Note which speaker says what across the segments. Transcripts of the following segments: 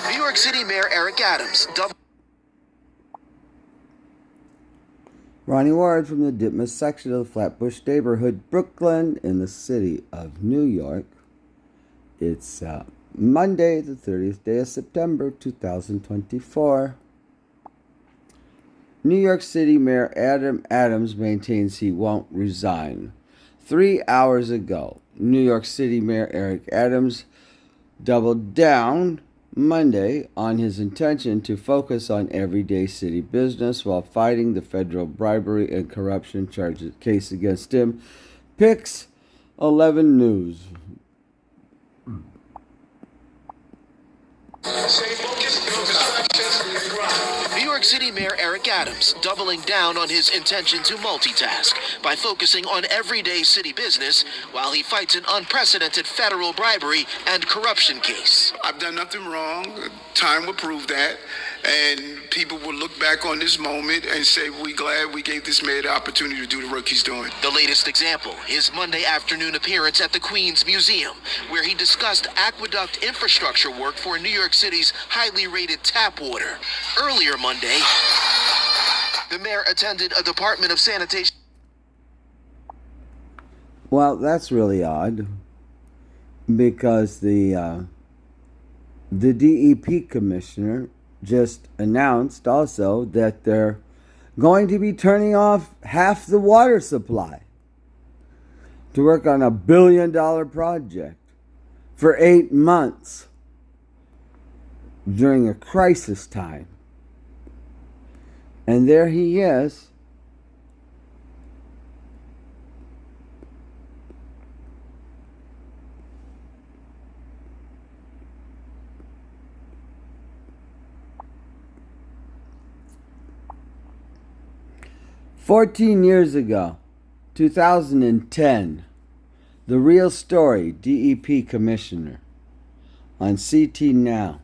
Speaker 1: New York City Mayor Eric Adams
Speaker 2: Ronnie Ward from the Ditmas section of the Flatbush neighborhood, Brooklyn, in the city of New York. It's Monday, the 30th day of September, 2024. New York City Mayor Adams maintains he won't resign. 3 hours ago, New York City Mayor Eric Adams doubled down Monday on his intention to focus on everyday city business while fighting the federal bribery and corruption case against him. Pix 11 News.
Speaker 1: New York City Mayor Eric Adams doubling down on his intention to multitask by focusing on everyday city business while he fights an unprecedented federal bribery and corruption case.
Speaker 3: I've done nothing wrong. Time will prove that. And people will look back on this moment and say, we're glad we gave this mayor the opportunity to do the work he's doing.
Speaker 1: The latest example, his Monday afternoon appearance at the Queens Museum, where he discussed aqueduct infrastructure work for New York City's highly rated tap water. Earlier Monday, the mayor attended a Department of Sanitation.
Speaker 2: Well, that's really odd, because the DEP commissioner just announced also that they're going to be turning off half the water supply to work on $1 billion project for 8 months during a crisis time. And there he is, "14 years ago, 2010, The Real Story, DEP Commissioner," on CT Now.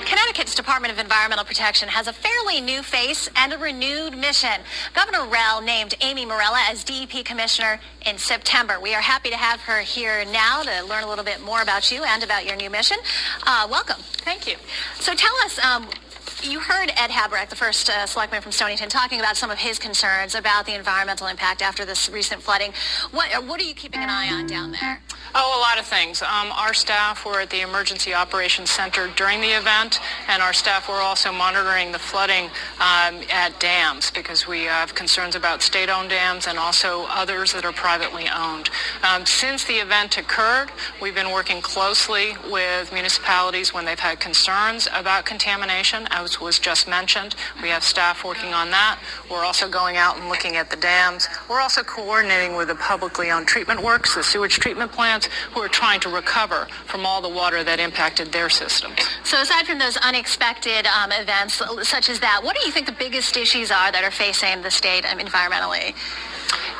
Speaker 4: Connecticut's Department of Environmental Protection has a fairly new face and a renewed mission. Governor Rell named Amy Morella as DEP Commissioner in September. We are happy to have her here now to learn a little bit more about you and about your new mission. Welcome.
Speaker 5: Thank you.
Speaker 4: So tell us, you heard Ed Haberecht, the first selectman from Stonington, talking about some of his concerns about the environmental impact after this recent flooding. What are you keeping an eye on down there?
Speaker 5: Oh, a lot of things. Our staff were at the Emergency Operations Center during the event, and our staff were also monitoring the flooding at dams, because we have concerns about state-owned dams and also others that are privately owned. Since the event occurred, we've been working closely with municipalities when they've had concerns about contamination, as was just mentioned. We have staff working on that. We're also going out and looking at the dams. We're also coordinating with the publicly owned treatment works, the sewage treatment plants, who are trying to recover from all the water that impacted their systems.
Speaker 4: So aside from those unexpected events such as that, what do you think the biggest issues are that are facing the state environmentally?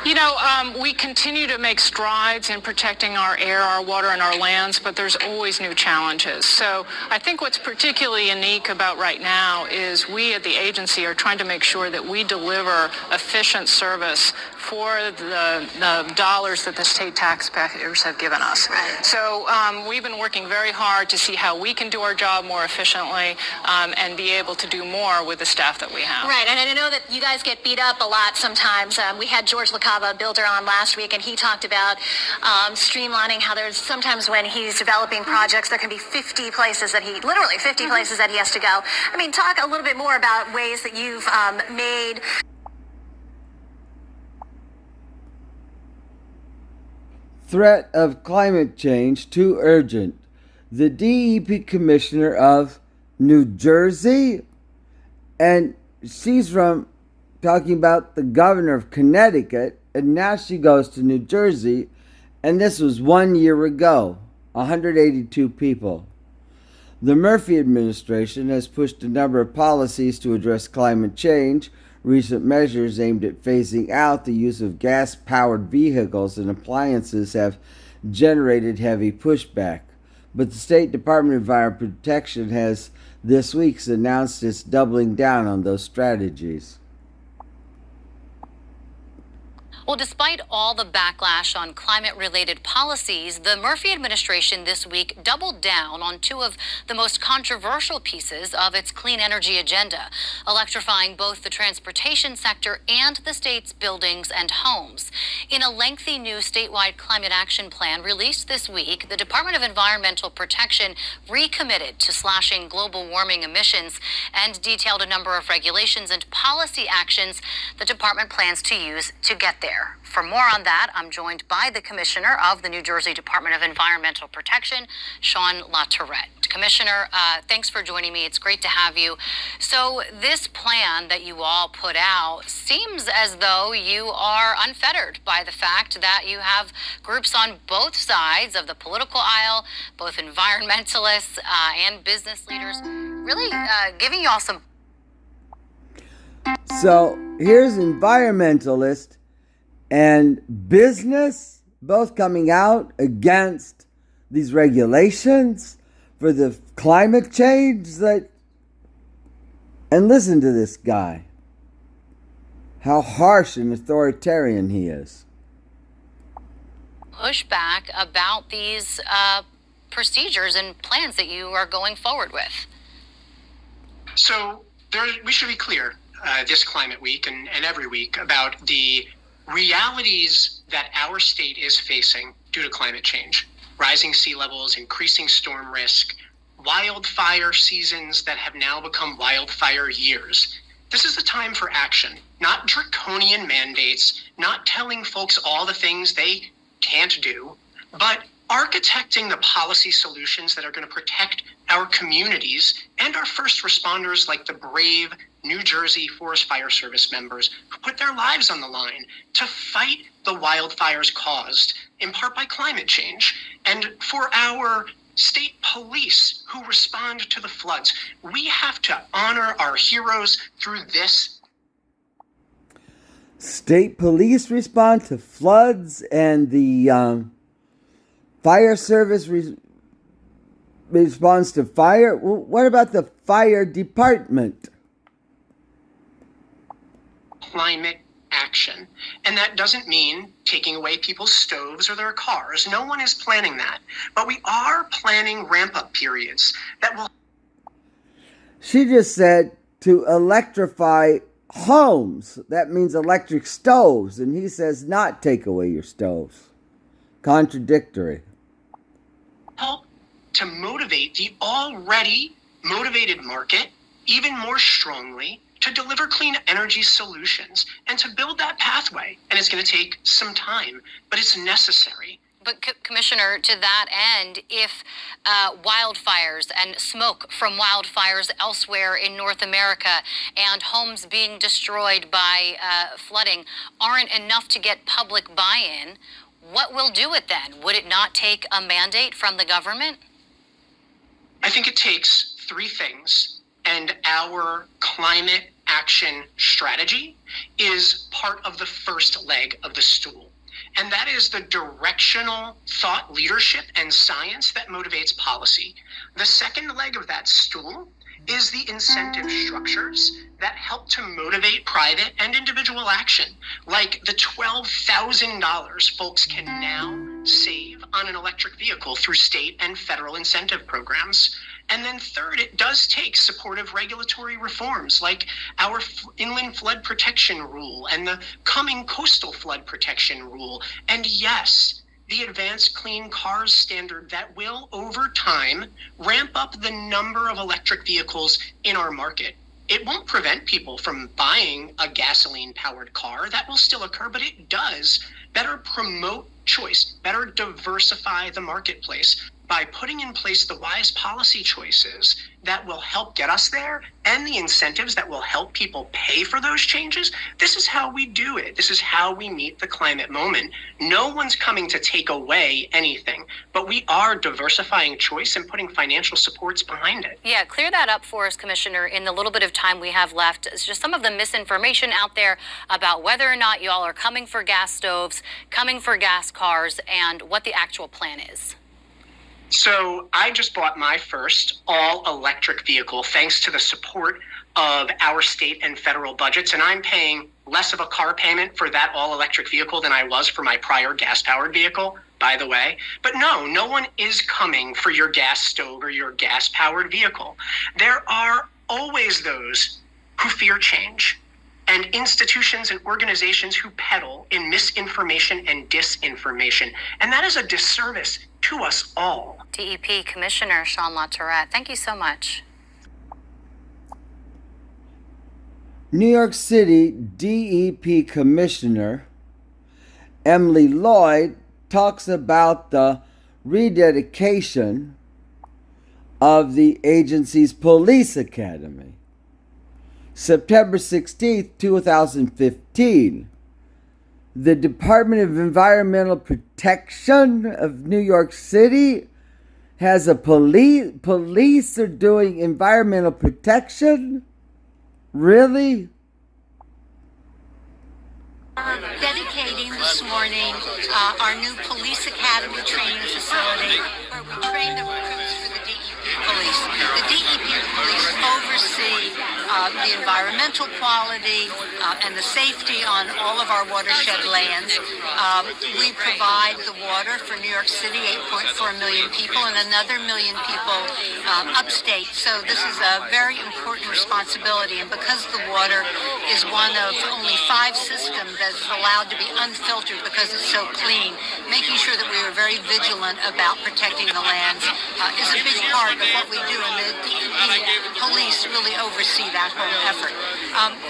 Speaker 5: You know, we continue to make strides in protecting our air, our water, and our lands, but there's always new challenges. So I think what's particularly unique about right now is we at the agency are trying to make sure that we deliver efficient service for the dollars that the state taxpayers have given us.
Speaker 4: Right.
Speaker 5: So we've been working very hard to see how we can do our job more efficiently and be able to do more with the staff that we have.
Speaker 4: Right, and I know that you guys get beat up a lot sometimes. We had George LaCava, a builder, on last week, and he talked about streamlining, how there's sometimes when he's developing projects, there can be 50 places that he, literally 50 places that he has to go. I mean, talk a little bit more about ways that you've made.
Speaker 2: Threat of climate change too urgent. The DEP commissioner of New Jersey, and she's from talking about the governor of Connecticut, and now she goes to New Jersey, and this was 1 year ago, 182 people. The Murphy administration has pushed a number of policies to address climate change. Recent measures aimed at phasing out the use of gas-powered vehicles and appliances have generated heavy pushback. But the State Department of Environmental Protection has this week announced it's doubling down on those strategies.
Speaker 4: Well, despite all the backlash on climate-related policies, the Murphy administration this week doubled down on two of the most controversial pieces of its clean energy agenda, electrifying both the transportation sector and the state's buildings and homes. In a lengthy new statewide climate action plan released this week, the Department of Environmental Protection recommitted to slashing global warming emissions and detailed a number of regulations and policy actions the department plans to use to get there. For more on that, I'm joined by the Commissioner of the New Jersey Department of Environmental Protection, Sean LaTourette. Commissioner, thanks for joining me. It's great to have you. So this plan that you all put out seems as though you are unfettered by the fact that you have groups on both sides of the political aisle, both environmentalists and business leaders, really giving you all some.
Speaker 2: So here's environmentalists and business both coming out against these regulations for the climate change and listen to this guy, how harsh and authoritarian he is.
Speaker 4: Pushback about these procedures and plans that you are going forward with.
Speaker 6: So we should be clear this climate week and every week about the realities that our state is facing due to climate change. Rising sea levels, increasing storm risk, wildfire seasons that have now become wildfire years. This is the time for action, not draconian mandates, not telling folks all the things they can't do, but architecting the policy solutions that are going to protect our communities and our first responders like the brave New Jersey Forest Fire Service members who put their lives on the line to fight the wildfires caused in part by climate change, and for our state police who respond to the floods. We have to honor our heroes through this.
Speaker 2: State police respond to floods, and the fire service responds to fire. Well, what about the fire department?
Speaker 6: Climate action. And that doesn't mean taking away people's stoves or their cars. No one is planning that. But we are planning ramp-up periods that will...
Speaker 2: She just said to electrify homes. That means electric stoves. And he says not take away your stoves. Contradictory.
Speaker 6: Help to motivate the already motivated market even more strongly to deliver clean energy solutions and to build that pathway. And it's going to take some time, but it's necessary.
Speaker 4: But Commissioner, to that end, if wildfires and smoke from wildfires elsewhere in North America and homes being destroyed by flooding aren't enough to get public buy-in, what will do it then? Would it not take a mandate from the government?
Speaker 6: I think it takes three things, and our climate action strategy is part of the first leg of the stool. And that is the directional thought leadership and science that motivates policy. The second leg of that stool is the incentive structures that help to motivate private and individual action, like the $12,000 folks can now save on an electric vehicle through state and federal incentive programs. And then third, it does take supportive regulatory reforms like our inland flood protection rule and the coming coastal flood protection rule. And yes, the advanced clean cars standard that will, over time, ramp up the number of electric vehicles in our market. It won't prevent people from buying a gasoline-powered car. That will still occur, but it does better promote choice, better diversify the marketplace by putting in place the wise policy choices that will help get us there and the incentives that will help people pay for those changes. This is how we do it. This is how we meet the climate moment. No one's coming to take away anything, but we are diversifying choice and putting financial supports behind it.
Speaker 4: Yeah, clear that up for us, Commissioner, in the little bit of time we have left. It's just some of the misinformation out there about whether or not y'all are coming for gas stoves, coming for gas cars, and what the actual plan is.
Speaker 6: So I just bought my first all-electric vehicle thanks to the support of our state and federal budgets, and I'm paying less of a car payment for that all-electric vehicle than I was for my prior gas-powered vehicle, by the way. But no one is coming for your gas stove or your gas-powered vehicle. There are always those who fear change, and institutions and organizations who peddle in misinformation and disinformation. And that is a disservice to us all.
Speaker 4: DEP Commissioner Sean LaTourette, thank you so much.
Speaker 2: New York City DEP Commissioner Emily Lloyd talks about the rededication of the agency's police academy. September 16th, 2015, the Department of Environmental Protection of New York City has a police are doing environmental protection? Really?
Speaker 7: Dedicating this morning our new police academy training facility where we train the recruits for the DEP police. The DEP police oversee the environmental quality and the safety on all of our watershed lands. We provide the water for New York City, 8.4 million people, and another million people upstate. So this is a very important responsibility. And because the water is one of only 5 systems that is allowed to be unfiltered because it's so clean, making sure that we are very vigilant about protecting the lands is a big part of what we do. And the DEP police really oversee that whole effort.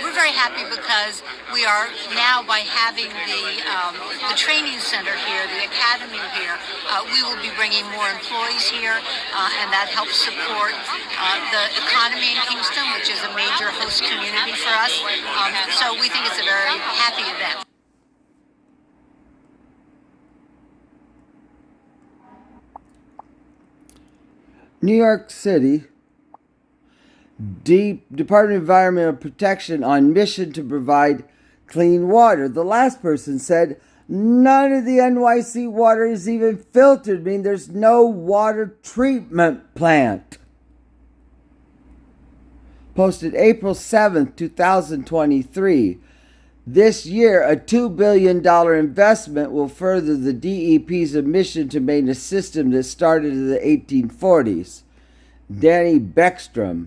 Speaker 7: We're very happy because we are now, by having the training center here, the academy here, we will be bringing more employees here, and that helps support the economy in Kingston, which is a major host community for us. So we think it's a very happy event.
Speaker 2: New York City Department of Environmental Protection on mission to provide clean water. The last person said none of the NYC water is even filtered, I mean there's no water treatment plant. Posted April 7th, 2023. This year, a $2 billion investment will further the DEP's mission to maintain a system that started in the 1840s. Danny Beckstrom.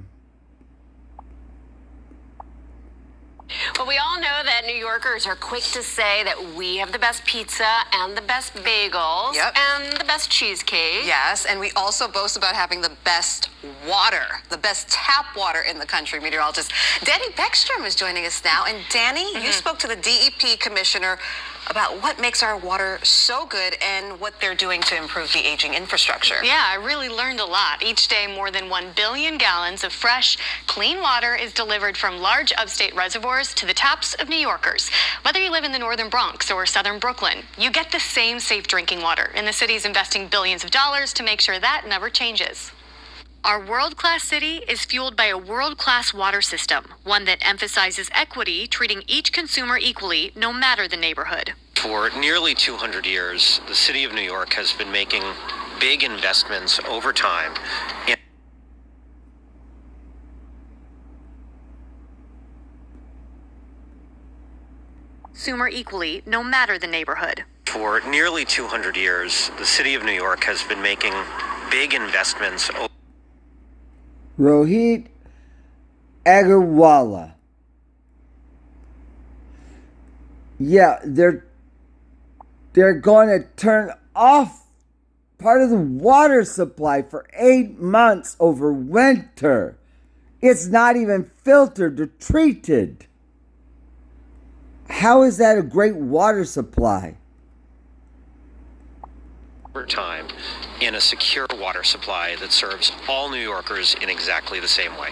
Speaker 8: Well, we all know that New Yorkers are quick to say that we have the best pizza and the best bagels and the best cheesecake.
Speaker 9: Yes, and we also boast about having the best water, the best tap water in the country. Meteorologist Danny Beckstrom is joining us now. And Danny, you spoke to the DEP commissioner about what makes our water so good and what they're doing to improve the aging infrastructure.
Speaker 5: Yeah, I really learned a lot. Each day, more than 1 billion gallons of fresh, clean water is delivered from large upstate reservoirs to the taps of New Yorkers. Whether you live in the northern Bronx or southern Brooklyn, you get the same safe drinking water, and the city's investing billions of dollars to make sure that never changes. Our world-class city is fueled by a world-class water system, one that emphasizes equity, treating each consumer equally, no matter the neighborhood.
Speaker 10: For nearly 200 years, the city of New York has been making big investments over time in
Speaker 5: Consumer equally, no matter the neighborhood.
Speaker 10: For nearly 200 years, the city of New York has been making big investments.
Speaker 2: Rohit Agarwala. Yeah, they're going to turn off part of the water supply for 8 months over winter. It's not even filtered or treated. How is that a great water supply?
Speaker 10: Over time in a secure water supply that serves all New Yorkers in exactly the same way.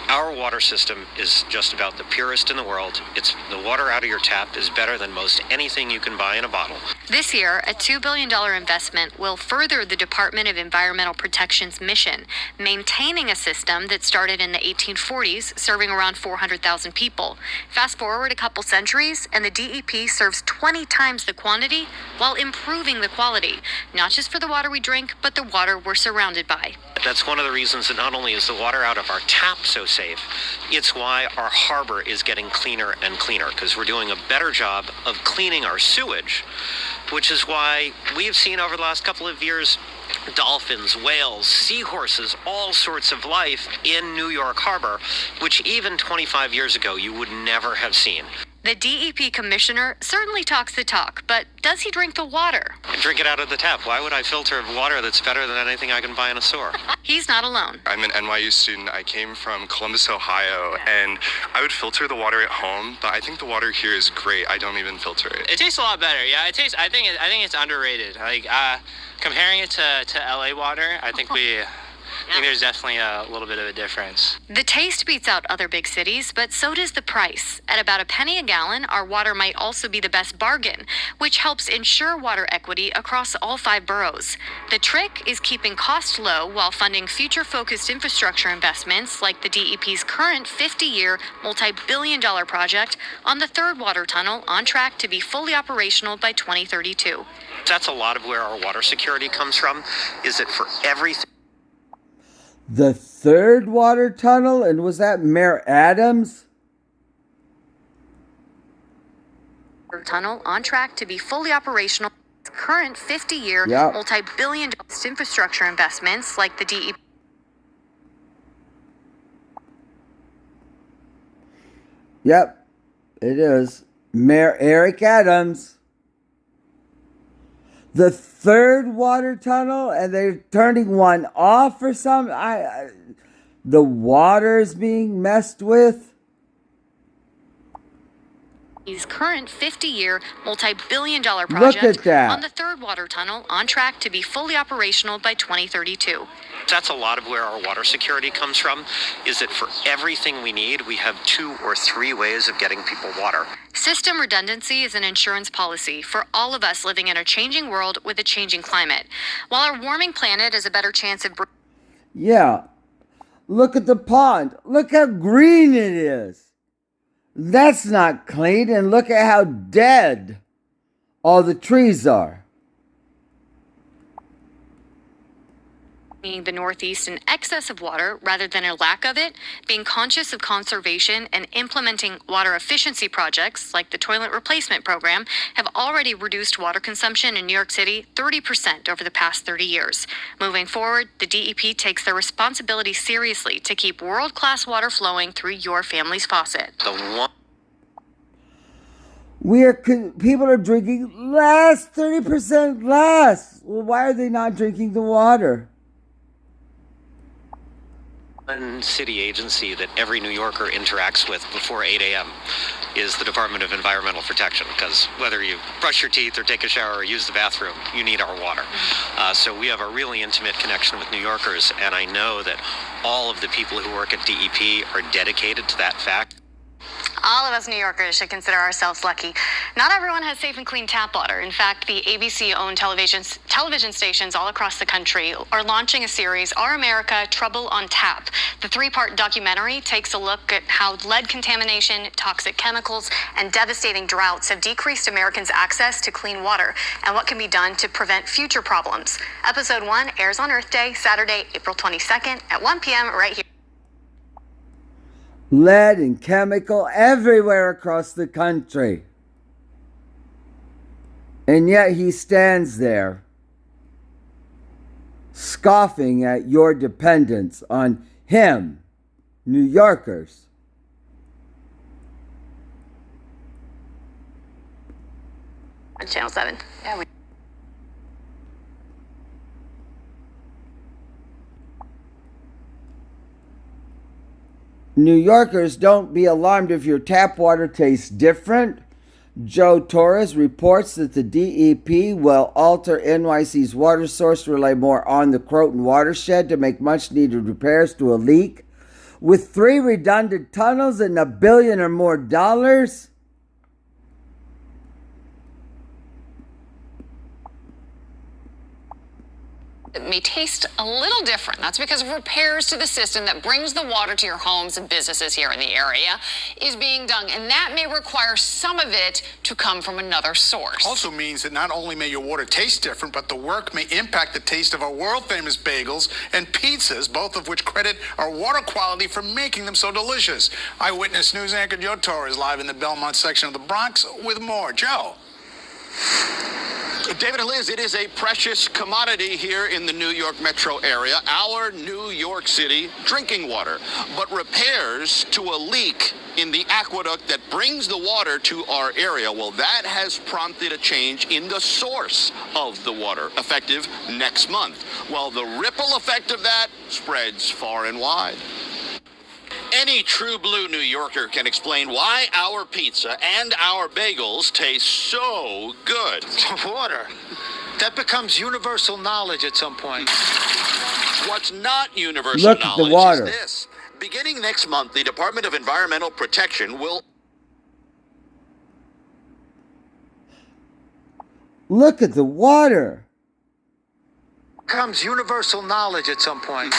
Speaker 10: Our water system is just about the purest in the world. It's the water out of your tap is better than most anything you can buy in a bottle.
Speaker 5: This year, a $2 billion investment will further the Department of Environmental Protection's mission, maintaining a system that started in the 1840s, serving around 400,000 people. Fast forward a couple centuries, and the DEP serves 20 times the quantity while improving the quality, not just for the water we drink,
Speaker 11: drink, but the water we're surrounded by.
Speaker 10: That's one of the reasons that not only is the water out of our tap so safe, it's why our harbor is getting cleaner and cleaner, because we're doing a better job of cleaning our sewage, which is why we've seen over the last couple of years dolphins, whales, seahorses, all sorts of life in New York Harbor, which even 25 years ago you would never have seen.
Speaker 11: The DEP commissioner certainly talks the talk, but does he drink the water?
Speaker 10: And drink it out of the tap. Why would I filter water that's better than anything I can buy in a store?
Speaker 11: He's not alone.
Speaker 12: I'm an NYU student. I came from Columbus, Ohio, and I would filter the water at home, but I think the water here is great. I don't even filter it.
Speaker 13: It tastes a lot better. Yeah, it tastes. I think it's underrated. Like comparing it to LA water, I think there's definitely a little bit of a difference.
Speaker 11: The taste beats out other big cities, but so does the price. At about a penny a gallon, our water might also be the best bargain, which helps ensure water equity across all 5 boroughs. The trick is keeping costs low while funding future-focused infrastructure investments like the DEP's current 50-year, multi-billion-dollar project on the 3rd water tunnel, on track to be fully operational by 2032.
Speaker 10: That's a lot of where our water security comes from, is that for everything.
Speaker 2: The 3rd water tunnel, and was that Mayor Adams?
Speaker 11: Tunnel on track to be fully operational. Current 50-year, multi-billion-dollar infrastructure investments like the DEP.
Speaker 2: Yep, it is. Mayor Eric Adams. The 3rd water tunnel, and they're turning one off or something. The water is being messed with.
Speaker 11: His current 50-year, multi-billion-dollar project on the 3rd water tunnel on track to be fully operational by 2032.
Speaker 10: That's a lot of where our water security comes from, is that for everything we need, we have 2 or 3 ways of getting people water.
Speaker 11: System redundancy is an insurance policy for all of us living in a changing world with a changing climate. While our warming planet has a better chance of...
Speaker 2: Yeah. Look at the pond. Look how green it is. That's not clean, and look at how dead all the trees are.
Speaker 11: The Northeast in excess of water rather than a lack of it, being conscious of conservation and implementing water efficiency projects like the toilet replacement program have already reduced water consumption in New York City 30% over the past 30 years. Moving forward, the DEP takes their responsibility seriously to keep world-class water flowing through your family's faucet.
Speaker 2: People are drinking less, 30% less. Well, why are they not drinking the water?
Speaker 10: One city agency that every New Yorker interacts with before 8 a.m. is the Department of Environmental Protection, because whether you brush your teeth or take a shower or use the bathroom, you need our water. So we have a really intimate connection with New Yorkers, and I know that all of the people who work at DEP are dedicated to that fact.
Speaker 11: All of us New Yorkers should consider ourselves lucky. Not everyone has safe and clean tap water. In fact, the ABC-owned television stations all across the country are launching a series, Our America, Trouble on Tap. The 3-part documentary takes a look at how lead contamination, toxic chemicals, and devastating droughts have decreased Americans' access to clean water and what can be done to prevent future problems. Episode 1 airs on Earth Day, Saturday, April 22nd at 1 p.m. right here.
Speaker 2: Lead and chemical everywhere across the country. And yet he stands there, scoffing at your dependence on him, New Yorkers.
Speaker 11: On Channel 7. Yeah,
Speaker 2: New Yorkers, don't be alarmed if your tap water tastes different. Joe Torres reports that the DEP will alter NYC's water source to rely more on the Croton watershed to make much-needed repairs to a leak. With 3 redundant tunnels and $1 billion or more dollars,
Speaker 8: It may taste a little different. That's because of repairs to the system that brings the water to your homes and businesses here in the area is being done, and that may require some of it to come from another source.
Speaker 14: Also means that not only may your water taste different, but the work may impact the taste of our world-famous bagels and pizzas, both of which credit our water quality for making them so delicious. Eyewitness News anchor Joe Torres live in the Belmont section of the Bronx with more. Joe.
Speaker 15: David and Liz, it is a precious commodity here in the New York metro area, our New York City drinking water. But repairs to a leak in the aqueduct that brings the water to our area, well, that has prompted a change in the source of the water, effective next month. Well, the ripple effect of that spreads far and wide. Any true blue New Yorker can explain why our pizza and our bagels taste so good.
Speaker 16: Water. That becomes universal knowledge at some point.
Speaker 15: What's not universal
Speaker 2: Look at the
Speaker 15: knowledge
Speaker 2: water.
Speaker 15: is this. Beginning next month, the Department of Environmental Protection will...
Speaker 2: Look at the water.
Speaker 16: Becomes universal knowledge at some point.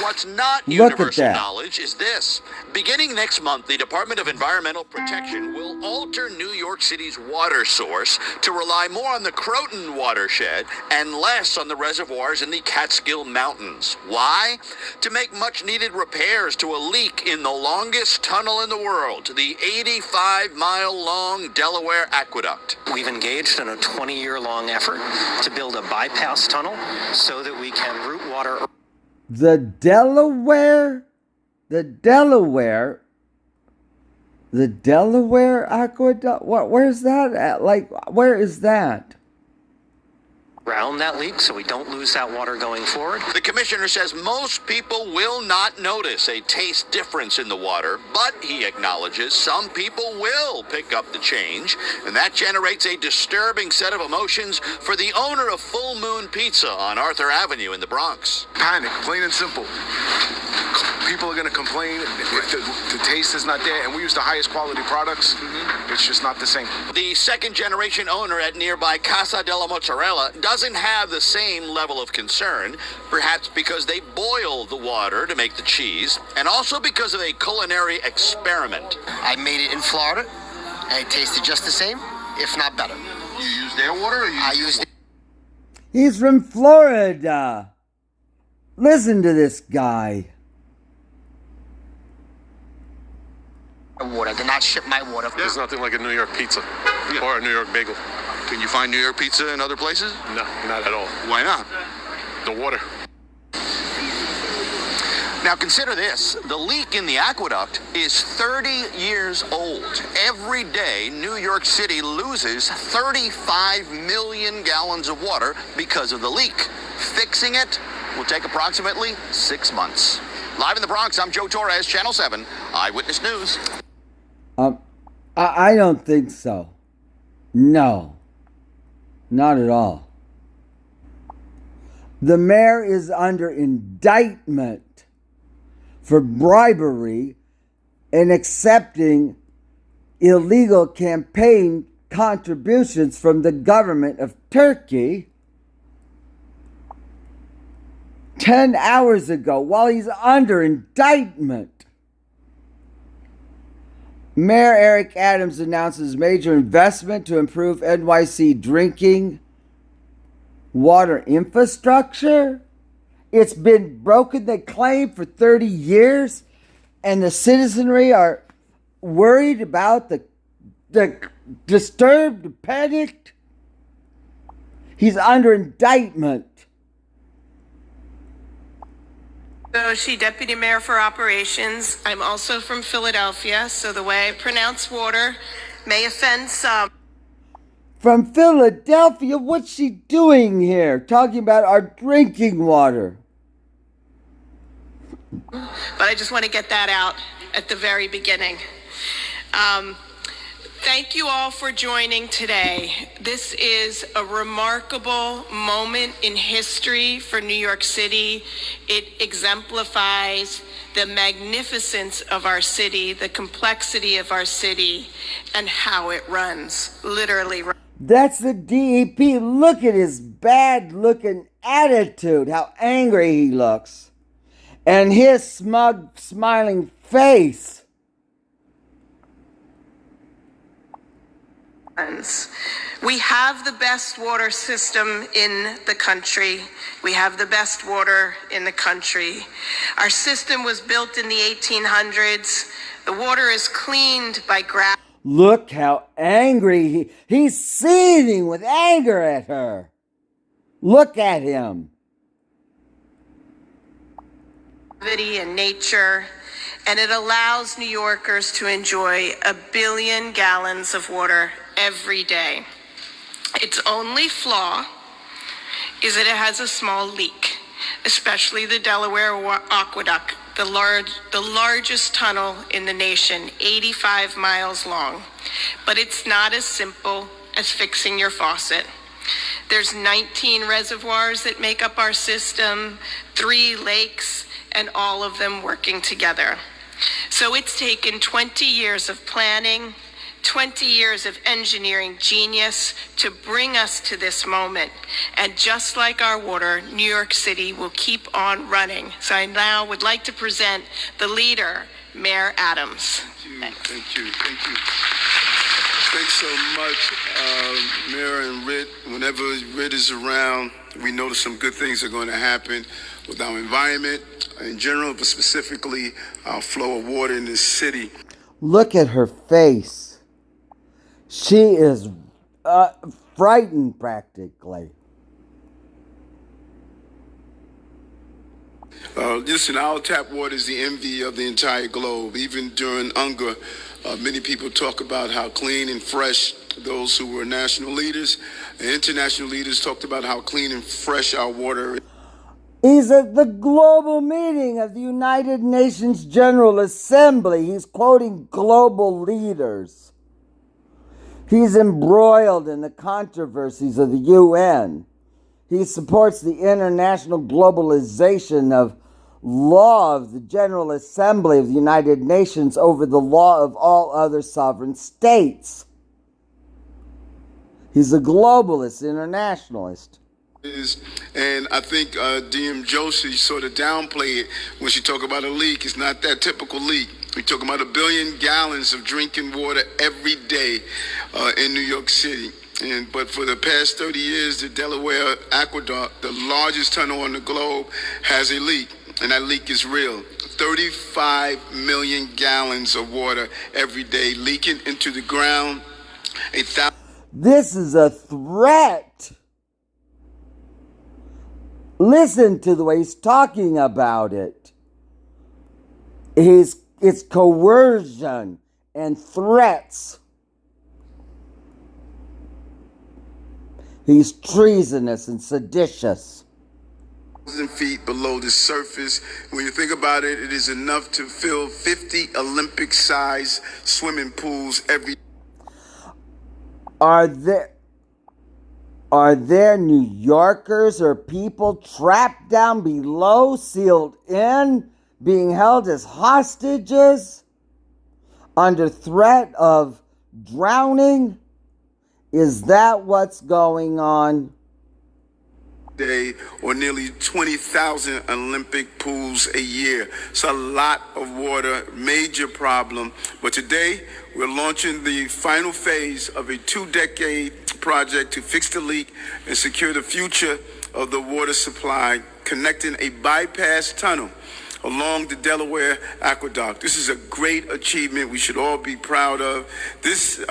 Speaker 15: What's not
Speaker 2: Look at
Speaker 15: universal
Speaker 2: that.
Speaker 15: knowledge is this. Beginning next month, the Department of Environmental Protection will alter New York City's water source to rely more on the Croton watershed and less on the reservoirs in the Catskill Mountains. Why? To make much-needed repairs to a leak in the longest tunnel in the world, the 85-mile-long Delaware Aqueduct.
Speaker 10: We've engaged in a 20-year-long effort to build a bypass tunnel so that we can route water.
Speaker 2: The Delaware aqueduct. Where's that at? Like, where is that?
Speaker 10: Around that leak so we don't lose that water going forward.
Speaker 15: The commissioner says most people will not notice a taste difference in the water, but he acknowledges some people will pick up the change, and that generates a disturbing set of emotions for the owner of Full Moon Pizza on Arthur Avenue in the Bronx.
Speaker 17: Panic, plain and simple. People are going to complain if the taste is not there, and we use the highest quality products. It's just not the same.
Speaker 15: The second-generation owner at nearby Casa della Mozzarella doesn't have the same level of concern, perhaps because they boil the water to make the cheese, and also because of a culinary experiment.
Speaker 18: I made it in Florida, and it tasted just the same, if not better.
Speaker 17: You use their water, or
Speaker 18: I used.
Speaker 2: He's from Florida. Listen to this guy.
Speaker 18: Water. Did not ship my water.
Speaker 19: There's nothing like a New York pizza or a New York bagel.
Speaker 15: Can you find New York pizza in other places?
Speaker 19: No, not at all.
Speaker 15: Why not?
Speaker 19: The water.
Speaker 15: Now consider this, the leak in the aqueduct is 30 years old. Every day, New York City loses 35 million gallons of water because of the leak. Fixing it will take approximately 6 months. Live in the Bronx, I'm Joe Torres, Channel 7, Eyewitness News.
Speaker 2: I don't think so. No. Not at all. The mayor is under indictment for bribery and accepting illegal campaign contributions from the government of Turkey 10 hours ago while he's under indictment. Mayor Eric Adams announces major investment to improve NYC drinking water infrastructure. It's been broken, they claim, for 30 years, and the citizenry are worried about the disturbed, panicked. He's under indictment.
Speaker 20: She Deputy Mayor for Operations. I'm also from Philadelphia, so the way I pronounce water may offend some.
Speaker 2: From Philadelphia, what's she doing here? Talking about our drinking water.
Speaker 20: But I just want to get that out at the very beginning. Thank you all for joining today. This is a remarkable moment in history for New York City. It exemplifies the magnificence of our city, the complexity of our city, and how it runs, literally.
Speaker 2: That's the DEP. Look at his bad-looking attitude, how angry he looks, and his smug, smiling face.
Speaker 20: We have the best water system in the country. We have the best water in the country. Our system was built in the 1800s. The water is cleaned by gravity.
Speaker 2: Look how angry he's seething with anger at her. Look at him.
Speaker 20: And nature, and it allows New Yorkers to enjoy 1 billion gallons of water every day. Its only flaw is that it has a small leak, especially the Delaware Aqueduct, the largest tunnel in the nation, 85 miles long. But it's not as simple as fixing your faucet. There's 19 reservoirs that make up our system, 3 lakes, and all of them working together. So it's taken 20 years of planning, 20 years of engineering genius to bring us to this moment. And just like our water, New York City will keep on running. So I now would like to present the leader, Mayor Adams.
Speaker 3: Thank you. Thanks so much, Mayor and Rit. Whenever Rit is around, we know that some good things are going to happen with our environment in general, but specifically our flow of water in this city.
Speaker 2: Look at her face. She is frightened practically.
Speaker 3: Listen, our tap water is the envy of the entire globe. Even during UNGA, many people talk about how clean and fresh those who were national leaders and international leaders talked about how clean and fresh our water is.
Speaker 2: He's at the global meeting of the United Nations General Assembly. He's quoting global leaders. He's embroiled in the controversies of the UN. He supports the international globalization of law of the General Assembly of the United Nations over the law of all other sovereign states. He's a globalist, internationalist.
Speaker 3: And I think DM Josie sort of downplayed it when she talked about a leak. It's not that typical leak. We're talking about 1 billion gallons of drinking water every day in New York City. But for the past 30 years, the Delaware Aqueduct, the largest tunnel on the globe, has a leak. And that leak is real. 35 million gallons of water every day leaking into the ground.
Speaker 2: This is a threat. Listen to the way he's talking about it. It's coercion and threats. He's treasonous and seditious.
Speaker 3: 1,000 feet below the surface. When you think about it, it is enough to fill 50 Olympic-sized swimming pools every.
Speaker 2: Are there New Yorkers or people trapped down below, sealed in, being held as hostages under threat of drowning? Is that what's going on?
Speaker 3: Day, or nearly 20,000 Olympic pools a year. It's a lot of water, major problem. But today, we're launching the final phase of a 2-decade project to fix the leak and secure the future of the water supply, connecting a bypass tunnel along the Delaware Aqueduct. This is a great achievement we should all be proud of. This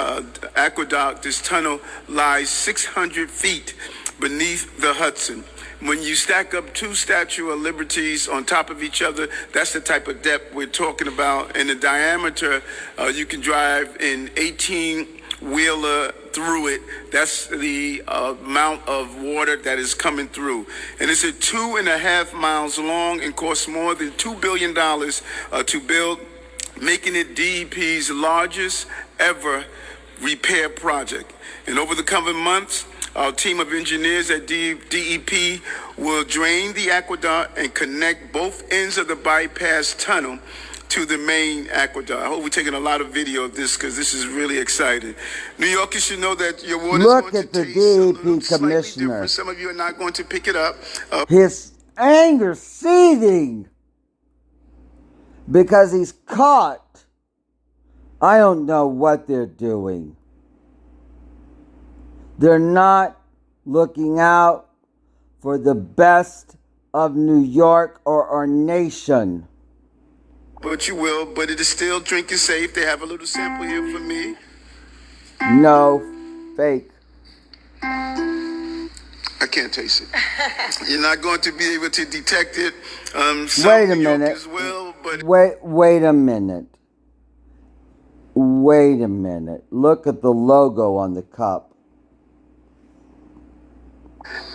Speaker 3: aqueduct, this tunnel, lies 600 feet beneath the Hudson. When you stack up 2 Statue of Liberties on top of each other, that's the type of depth we're talking about. And the diameter, you can drive an 18-wheeler through it. That's the amount of water that is coming through. And it's at 2.5 miles long and costs more than $2 billion to build, making it DEP's largest ever repair project. And over the coming months, our team of engineers at DEP will drain the aqueduct and connect both ends of the bypass tunnel to the main aqueduct. I hope we're taking a lot of video of this because this is really exciting. New Yorkers should know that your water
Speaker 2: Look
Speaker 3: is going
Speaker 2: at
Speaker 3: to
Speaker 2: the
Speaker 3: taste a little
Speaker 2: DEP
Speaker 3: slightly
Speaker 2: commissioner.
Speaker 3: different. Some of you are not going to pick it up.
Speaker 2: His anger seething because he's caught. I don't know what they're doing. They're not looking out for the best of New York or our nation.
Speaker 3: But you will, but it is still drinking safe. They have a little sample here for me.
Speaker 2: No, fake.
Speaker 3: I can't taste it. You're not going to be able to detect it.
Speaker 2: Wait a minute. Wait a minute. Wait a minute. Look at the logo on the cup.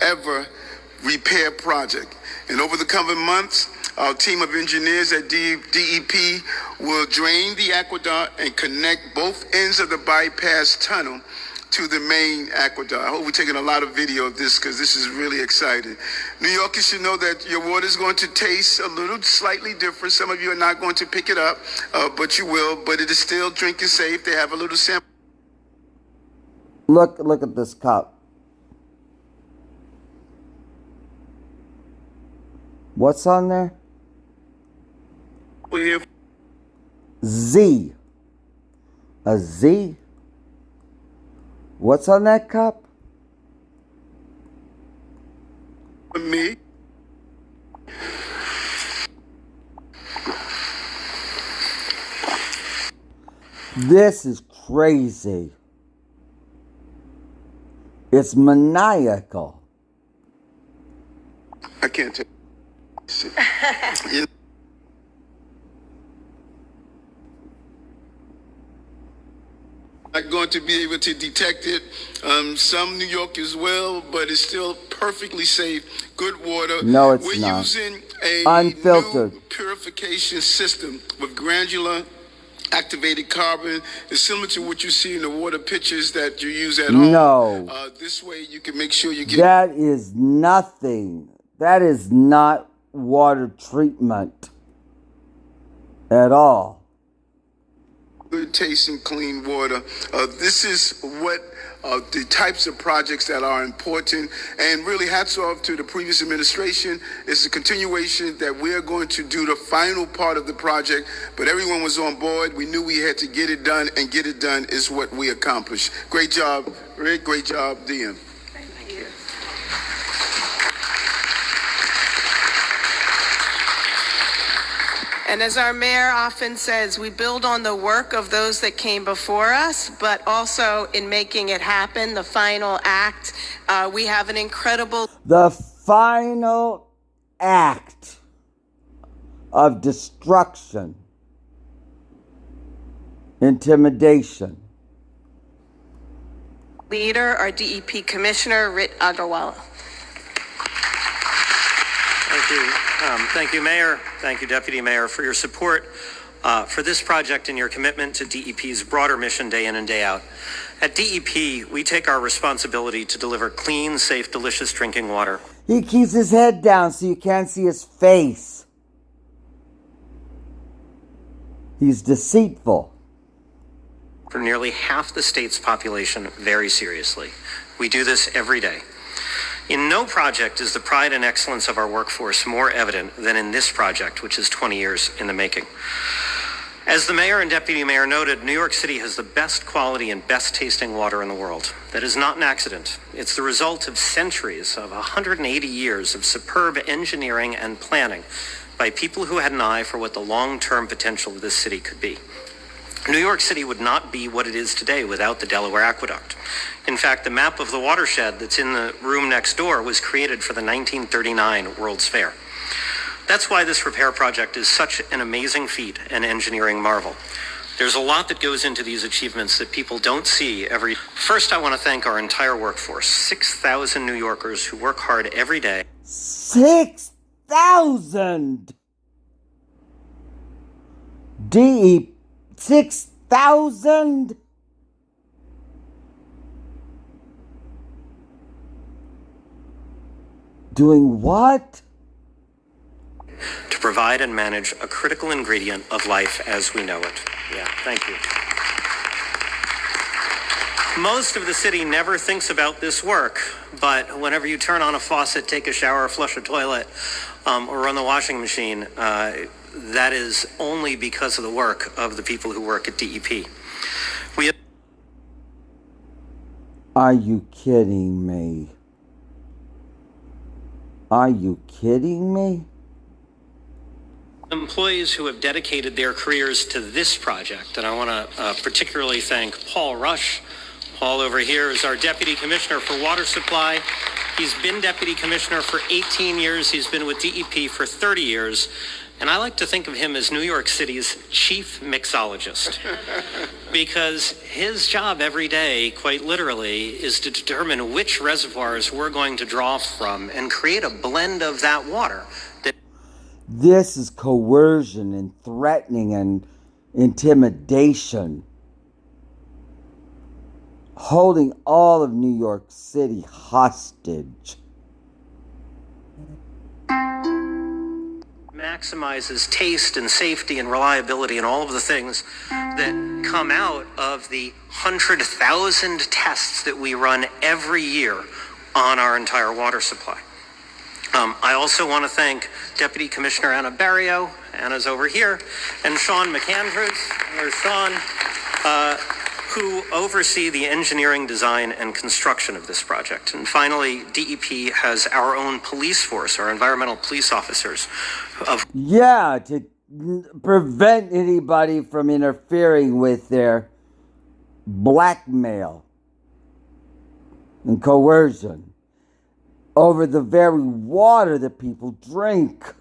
Speaker 3: Ever repair project. And over the coming months, our team of engineers at DEP will drain the aqueduct and connect both ends of the bypass tunnel to the main aqueduct. I hope we're taking a lot of video of this because this is really exciting. New Yorkers should know that your water is going to taste a little slightly different. Some of you are not going to pick it up, but you will. But it is still drinking safe. They have a little sample.
Speaker 2: Look at this cup. What's on there? Z. A Z? What's on that cup?
Speaker 3: Me.
Speaker 2: This is crazy. It's maniacal.
Speaker 3: I can't take it. Not going to be able to detect it. Some New Yorkers will, but it's still perfectly safe. Good water.
Speaker 2: No, it's
Speaker 3: We're
Speaker 2: not.
Speaker 3: using a
Speaker 2: Unfiltered.
Speaker 3: new purification system with granular activated carbon. It's similar to what you see in the water pitchers that you use at home.
Speaker 2: No.
Speaker 3: This way you can make sure you get...
Speaker 2: That is nothing. That is not water treatment at all.
Speaker 3: Good tasting clean water. This is what the types of projects that are important, and really hats off to the previous administration. It's a continuation that we're going to do the final part of the project, but everyone was on board. We knew we had to get it done, and get it done is what we accomplished. Great job, Rick. Great job, DM.
Speaker 20: Thank you. And as our mayor often says, we build on the work of those that came before us, but also in making it happen, the final act, we have an incredible...
Speaker 2: The final act of destruction, intimidation.
Speaker 20: leader, our DEP Commissioner, Rit Agarwala.
Speaker 10: Thank you. Thank you, Mayor. Thank you, Deputy Mayor, for your support for this project and your commitment to DEP's broader mission day in and day out. At DEP, we take our responsibility to deliver clean, safe, delicious drinking water.
Speaker 2: He keeps his head down so you can't see his face. He's deceitful.
Speaker 10: For nearly half the state's population very seriously. We do this every day. In no project is the pride and excellence of our workforce more evident than in this project, which is 20 years in the making. As the mayor and deputy mayor noted, New York City has the best quality and best tasting water in the world. That is not an accident. It's the result of centuries of 180 years of superb engineering and planning by people who had an eye for what the long-term potential of this city could be. New York City would not be what it is today without the Delaware Aqueduct. In fact, the map of the watershed that's in the room next door was created for the 1939 World's Fair. That's why this repair project is such an amazing feat and engineering marvel. There's a lot that goes into these achievements that people don't see every... First, I want to thank our entire workforce, 6,000 New Yorkers who work hard every day.
Speaker 2: 6,000! 6,000? Doing what?
Speaker 10: To to provide and manage a critical ingredient of life as we know it. Yeah, thank you. Most of the city never thinks about this work, but whenever you turn on a faucet, take a shower, flush a toilet, or run the washing machine, that is only because of the work of the people who work at DEP.
Speaker 2: Are you kidding me? Are you kidding me?
Speaker 10: Employees who have dedicated their careers to this project, and I want to particularly thank Paul Rush. Paul over here is our Deputy Commissioner for Water Supply. He's been Deputy Commissioner for 18 years. He's been with DEP for 30 years. And I like to think of him as New York City's chief mixologist. Because his job every day, quite literally, is to determine which reservoirs we're going to draw from and create a blend of that water.
Speaker 2: This is coercion and threatening and intimidation. Holding all of New York City hostage.
Speaker 10: Maximizes taste and safety and reliability and all of the things that come out of the 100,000 tests that we run every year on our entire water supply. I also want to thank Deputy Commissioner Anna Barrio, Anna's over here, and Sean McAndrews, there's Sean, who oversee the engineering, design, and construction of this project. And finally, DEP has our own police force, our environmental police officers.
Speaker 2: To prevent anybody from interfering with their blackmail and coercion over the very water that people drink,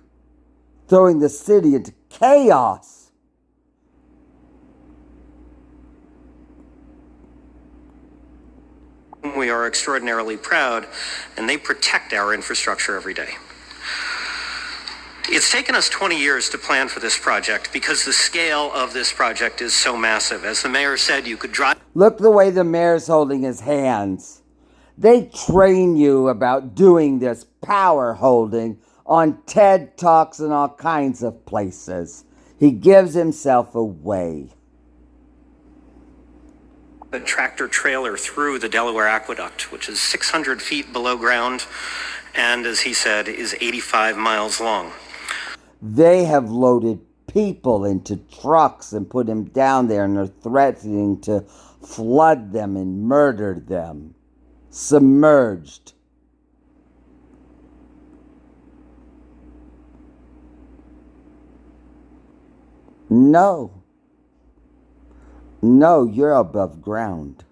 Speaker 2: throwing the city into chaos.
Speaker 10: We are extraordinarily proud, and they protect our infrastructure every day. It's taken us 20 years to plan for this project because the scale of this project is so massive. As the mayor said, you could drive...
Speaker 2: Look the way the mayor's holding his hands. They train you about doing this power holding on TED Talks and all kinds of places. He gives himself away.
Speaker 10: A tractor trailer through the Delaware Aqueduct, which is 600 feet below ground and, as he said, is 85 miles long.
Speaker 2: They have loaded people into trucks and put them down there, and they're threatening to flood them and murder them. Submerged. No. No, you're above ground.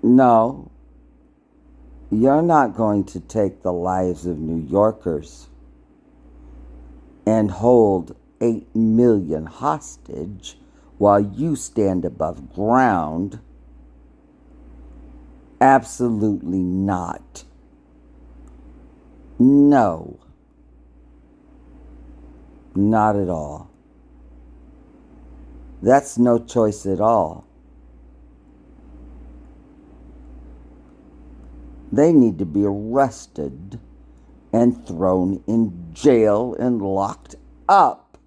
Speaker 2: No. You're not going to take the lives of New Yorkers and hold 8 million hostage while you stand above ground. Absolutely not. No. Not at all. That's no choice at all. They need to be arrested and thrown in jail and locked up.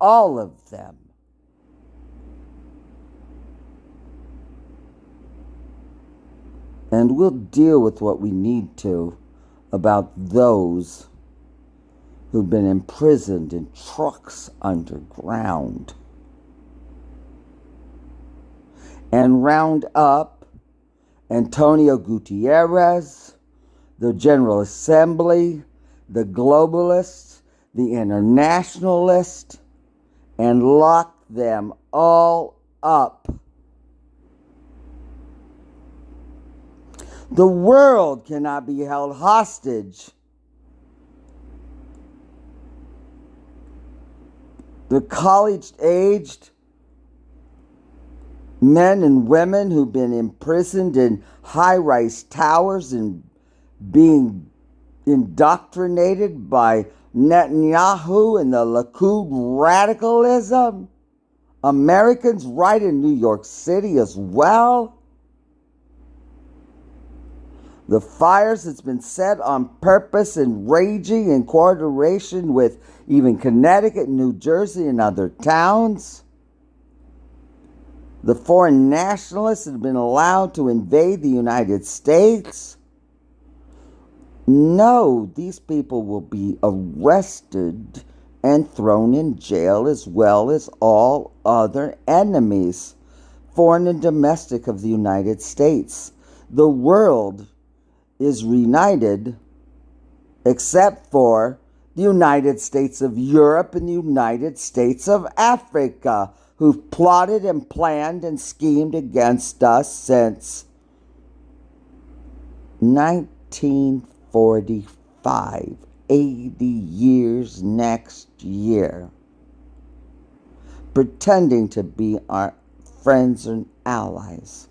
Speaker 2: All of them. And we'll deal with what we need to about those who've been imprisoned in trucks underground. And round up Antonio Gutierrez, the General Assembly, the globalists, the internationalists, and lock them all up. The world cannot be held hostage. The college-aged men and women who've been imprisoned in high-rise towers and being indoctrinated by Netanyahu and the Likud radicalism. Americans right in New York City as well. The fires that's been set on purpose and raging in coordination with even Connecticut, New Jersey, and other towns. The foreign nationalists have been allowed to invade the United States. No, these people will be arrested and thrown in jail as well as all other enemies, foreign and domestic, of the United States. The world is reunited except for the United States of Europe and the United States of Africa, who've plotted and planned and schemed against us since 1945, 80 years next year, pretending to be our friends and allies.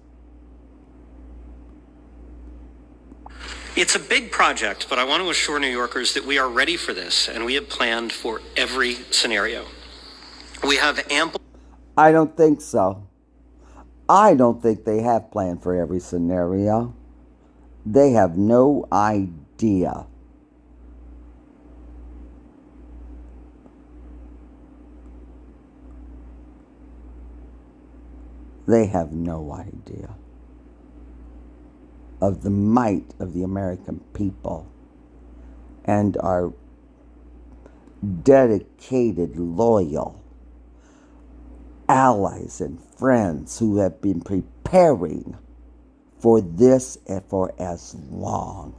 Speaker 10: It's a big project, but I want to assure New Yorkers that we are ready for this, and we have planned for every scenario. We have ample...
Speaker 2: I don't think so. I don't think they have planned for every scenario. They have no idea. They have no idea of the might of the American people and our dedicated, loyal allies and friends who have been preparing for this for as long.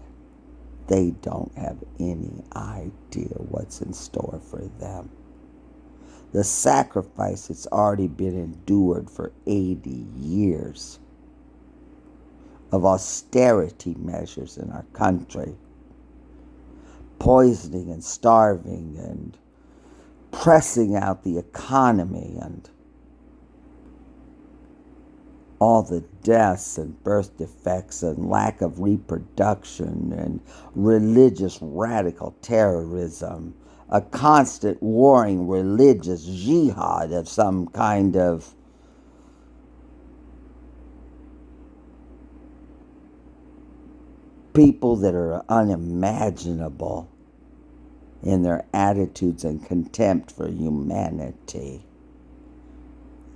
Speaker 2: They don't have any idea what's in store for them. The sacrifice that's already been endured for 80 years of austerity measures in our country, poisoning and starving and pressing out the economy, and all the deaths and birth defects and lack of reproduction and religious radical terrorism, a constant warring religious jihad of some kind of people that are unimaginable in their attitudes and contempt for humanity.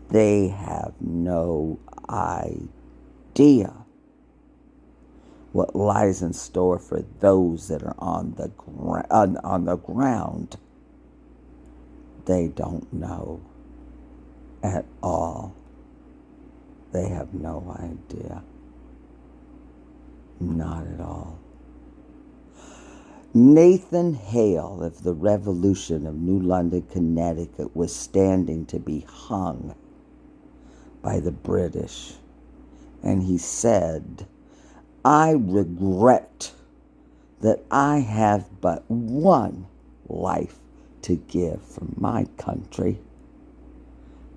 Speaker 2: They have no idea what lies in store for those that are on the ground. They don't know at all. They have no idea. Not at all. Nathan Hale of the Revolution of New London, Connecticut, was standing to be hung by the British. And he said, "I regret that I have but one life to give for my country,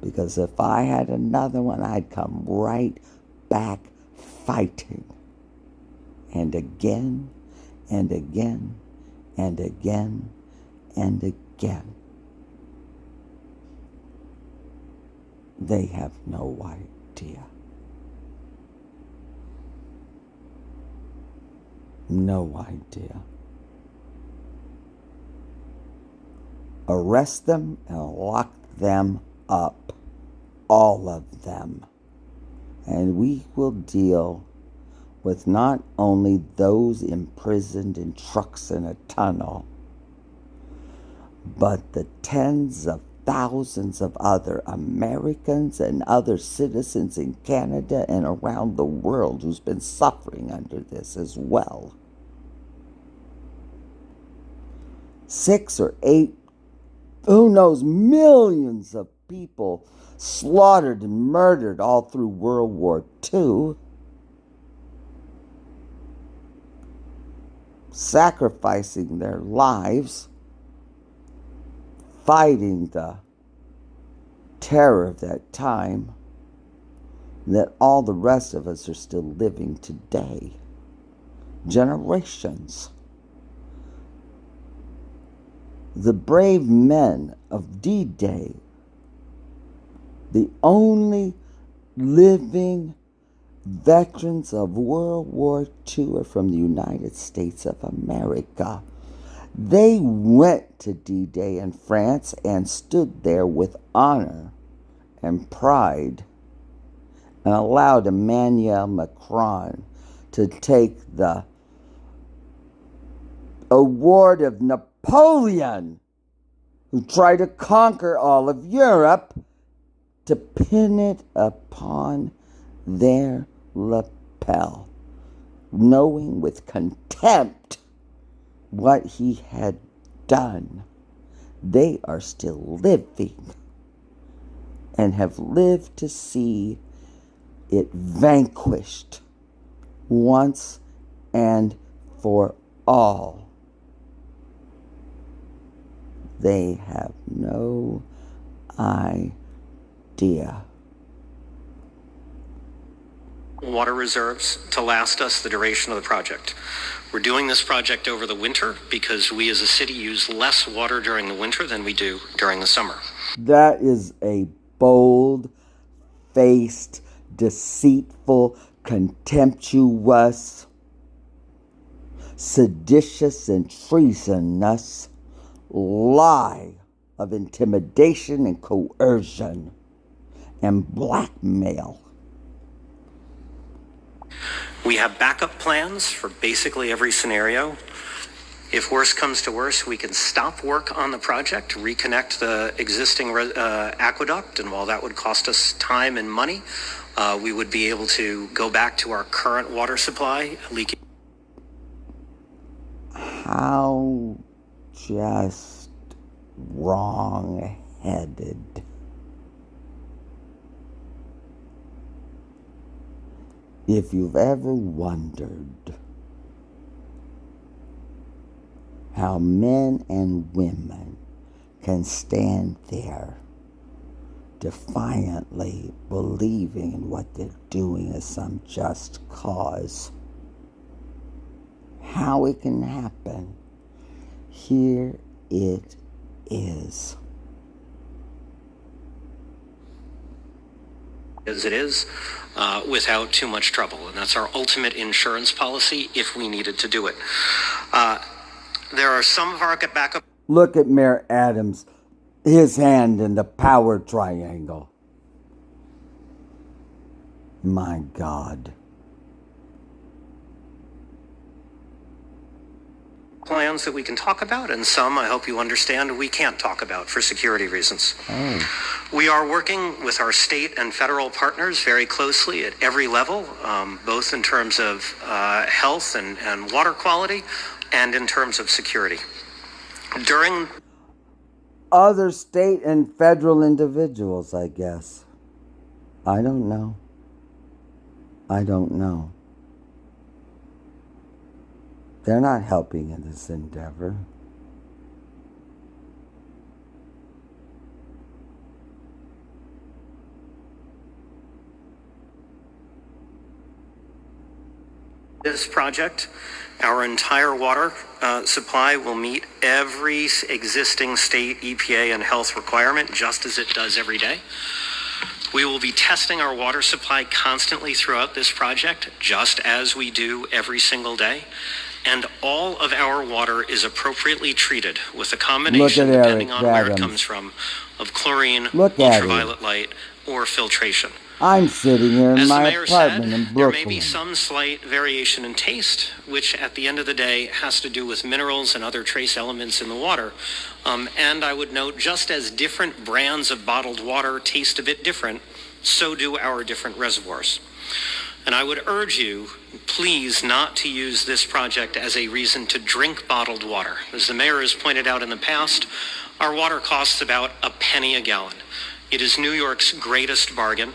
Speaker 2: because if I had another one, I'd come right back fighting." And again, and again, and again, and again. They have no idea. No idea. Arrest them and lock them up. All of them. And we will deal with not only those imprisoned in trucks in a tunnel, but the tens of thousands of other Americans and other citizens in Canada and around the world who's been suffering under this as well. 6 or 8, who knows, millions of people slaughtered and murdered all through World War II. Sacrificing their lives, fighting the terror of that time, that all the rest of us are still living today. Generations. The brave men of D-Day, the only living veterans of World War II are from the United States of America. They went to D-Day in France and stood there with honor and pride and allowed Emmanuel Macron to take the award of Napoleon, who tried to conquer all of Europe, to pin it upon their lapel, knowing with contempt what he had done. They are still living and have lived to see it vanquished once and for all. They have no idea.
Speaker 10: Water reserves to last us the duration of the project. We're doing this project over the winter because we as a city use less water during the winter than we do during the summer.
Speaker 2: That is a bold-faced, deceitful, contemptuous, seditious, and treasonous lie of intimidation and coercion and blackmail.
Speaker 10: We have backup plans for basically every scenario. If worse comes to worse, we can stop work on the project, reconnect the existing aqueduct, and while that would cost us time and money, we would be able to go back to our current water supply leaking.
Speaker 2: How just wrong-headed. If you've ever wondered how men and women can stand there defiantly believing in what they're doing is some just cause, how it can happen, here it is.
Speaker 10: As it is, without too much trouble. And that's our ultimate insurance policy if we needed to do it. There are some of our backup.
Speaker 2: Look at Mayor Adams, his hand in the power triangle. My God.
Speaker 10: Plans that we can talk about, and some, I hope you understand, we can't talk about for security reasons. We are working with our state and federal partners very closely at every level, both in terms of health and water quality and in terms of security. During
Speaker 2: other state and federal individuals, I guess. I don't know. They're not helping in this endeavor.
Speaker 10: This project, our entire water supply will meet every existing state EPA and health requirement, just as it does every day. We will be testing our water supply constantly throughout this project, just as we do every single day. And all of our water is appropriately treated with a combination, depending on where it comes from, of chlorine, ultraviolet light, or filtration.
Speaker 2: I'm sitting here in my apartment in Brooklyn.
Speaker 10: There may be some slight variation in taste, which at the end of the day has to do with minerals and other trace elements in the water. And I would note, just as different brands of bottled water taste a bit different, so do our different reservoirs. And I would urge you, please, not to use this project as a reason to drink bottled water. As the mayor has pointed out in the past, our water costs about a penny a gallon. It is New York's greatest bargain,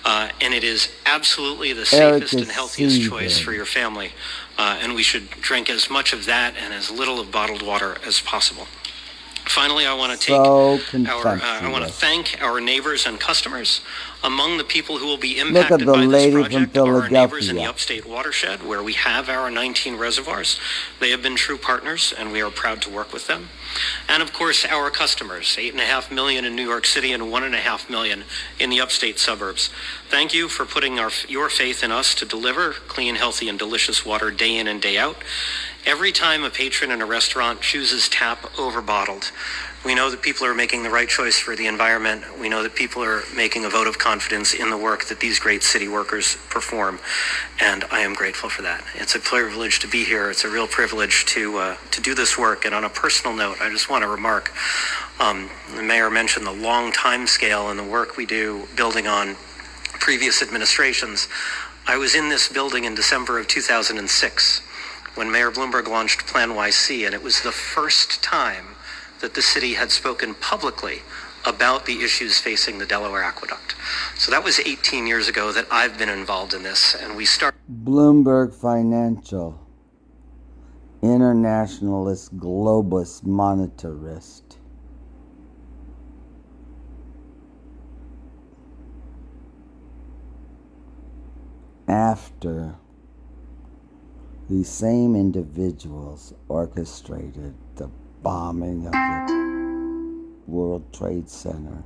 Speaker 10: and it is absolutely the safest and healthiest choice for your family. And we should drink as much of that and as little of bottled water as possible. Finally, I want to thank our neighbors and customers Among the people who will be
Speaker 2: Look at
Speaker 10: impacted
Speaker 2: the
Speaker 10: by this
Speaker 2: lady from
Speaker 10: project are our neighbors in the
Speaker 2: Philadelphia.
Speaker 10: upstate watershed, where we have our 19 reservoirs. They have been true partners, and we are proud to work with them. And of course, our customers, 8.5 million in New York City and 1.5 million in the upstate suburbs. Thank you for putting your faith in us to deliver clean, healthy, and delicious water day in and day out. Every time a patron in a restaurant chooses tap over bottled, we know that people are making the right choice for the environment. We know that people are making a vote of confidence in the work that these great city workers perform, and I am grateful for that. It's a privilege to be here. It's a real privilege to do this work. And on a personal note, I just want to remark, the mayor mentioned the long time scale and the work we do building on previous administrations. I was in this building in December of 2006 when Mayor Bloomberg launched Plan YC, and it was the first time that the city had spoken publicly about the issues facing the Delaware Aqueduct. So that was 18 years ago that I've been involved in this, and we started.
Speaker 2: Bloomberg Financial, internationalist, globalist, monetarist. After these same individuals orchestrated the bombing of the World Trade Center,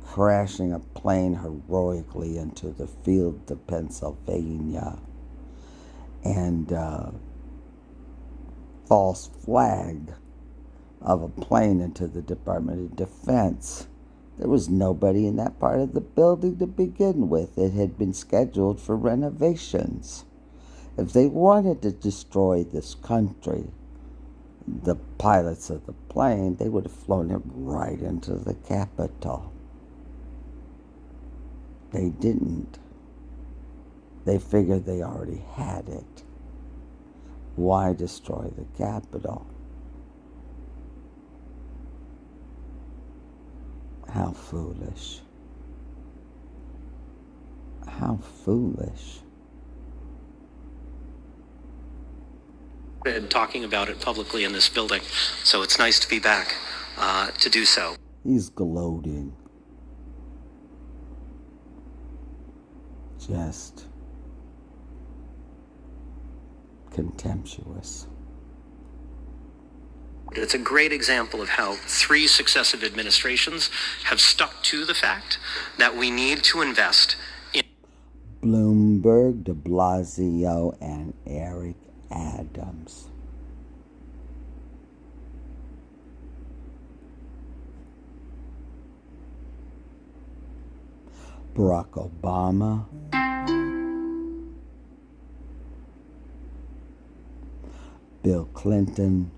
Speaker 2: crashing a plane heroically into the field of Pennsylvania, and false flag of a plane into the Department of Defense. There was nobody in that part of the building to begin with. It had been scheduled for renovations. If they wanted to destroy this country, the pilots of the plane, they would have flown it right into the Capitol. They didn't. They figured they already had it. Why destroy the Capitol? How foolish. How foolish.
Speaker 10: And talking about it publicly in this building, so it's nice to be back to do so.
Speaker 2: He's gloating. Just contemptuous.
Speaker 10: It's a great example of how 3 successive administrations have stuck to the fact that we need to invest in
Speaker 2: Bloomberg, de Blasio, and Eric Adams. Barack Obama, Bill Clinton,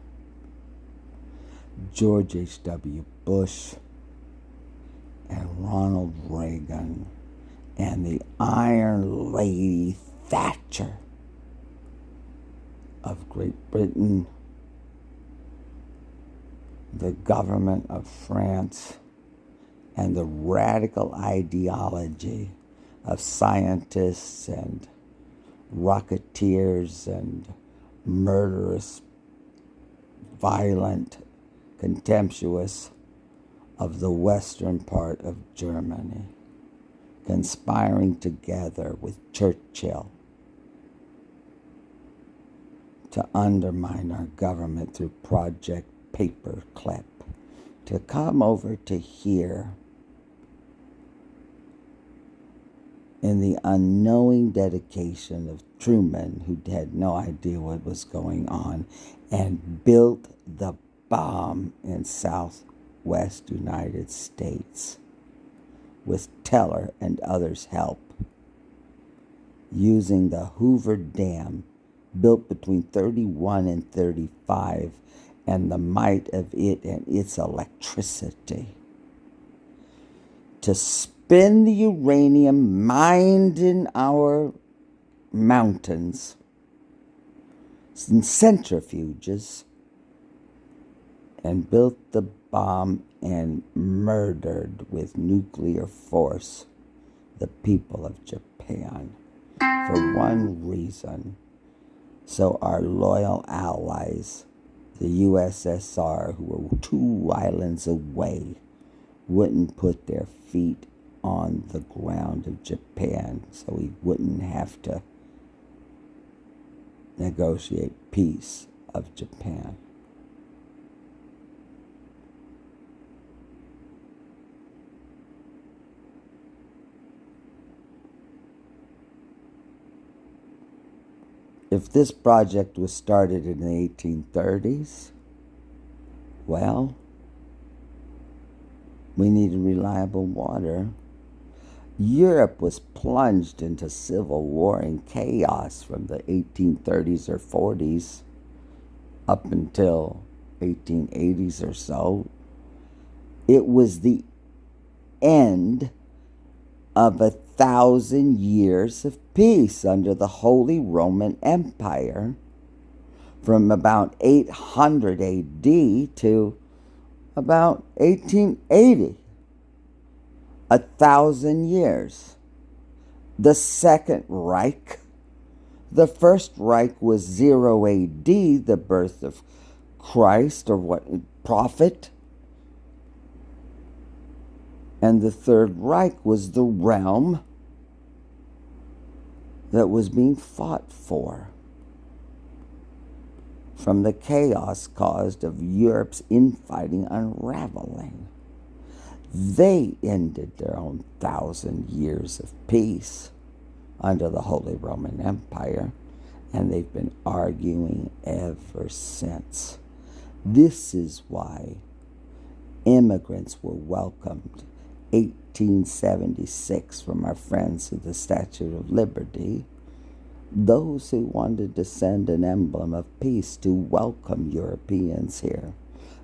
Speaker 2: George H.W. Bush, and Ronald Reagan, and the Iron Lady Thatcher of Great Britain, the government of France, and the radical ideology of scientists and rocketeers and murderous, violent, contemptuous of the western part of Germany, conspiring together with Churchill to undermine our government through Project Paperclip, to come over to here in the unknowing dedication of Truman, who had no idea what was going on, and built the bomb in Southwest United States with Teller and others' help, using the Hoover Dam, built between 31 and 35, and the might of it and its electricity, to spin the uranium mined in our mountains in centrifuges, and built the bomb and murdered with nuclear force the people of Japan for one reason: so our loyal allies, the USSR, who were 2 islands away, wouldn't put their feet on the ground of Japan so he wouldn't have to negotiate peace of Japan. If this project was started in the 1830s, well, we needed reliable water. Europe was plunged into civil war and chaos from the 1830s or 40s up until 1880s or so. It was the end of 1,000 years of peace under the Holy Roman Empire from about 800 AD to about 1880. 1,000 years. The Second Reich. The First Reich was 0 AD, the birth of Christ or what prophet. And the Third Reich was the realm that was being fought for from the chaos caused of Europe's infighting unraveling. They ended their own 1,000 years of peace under the Holy Roman Empire, and they've been arguing ever since. This is why immigrants were welcomed 1876 from our friends of the Statue of Liberty, those who wanted to send an emblem of peace to welcome Europeans here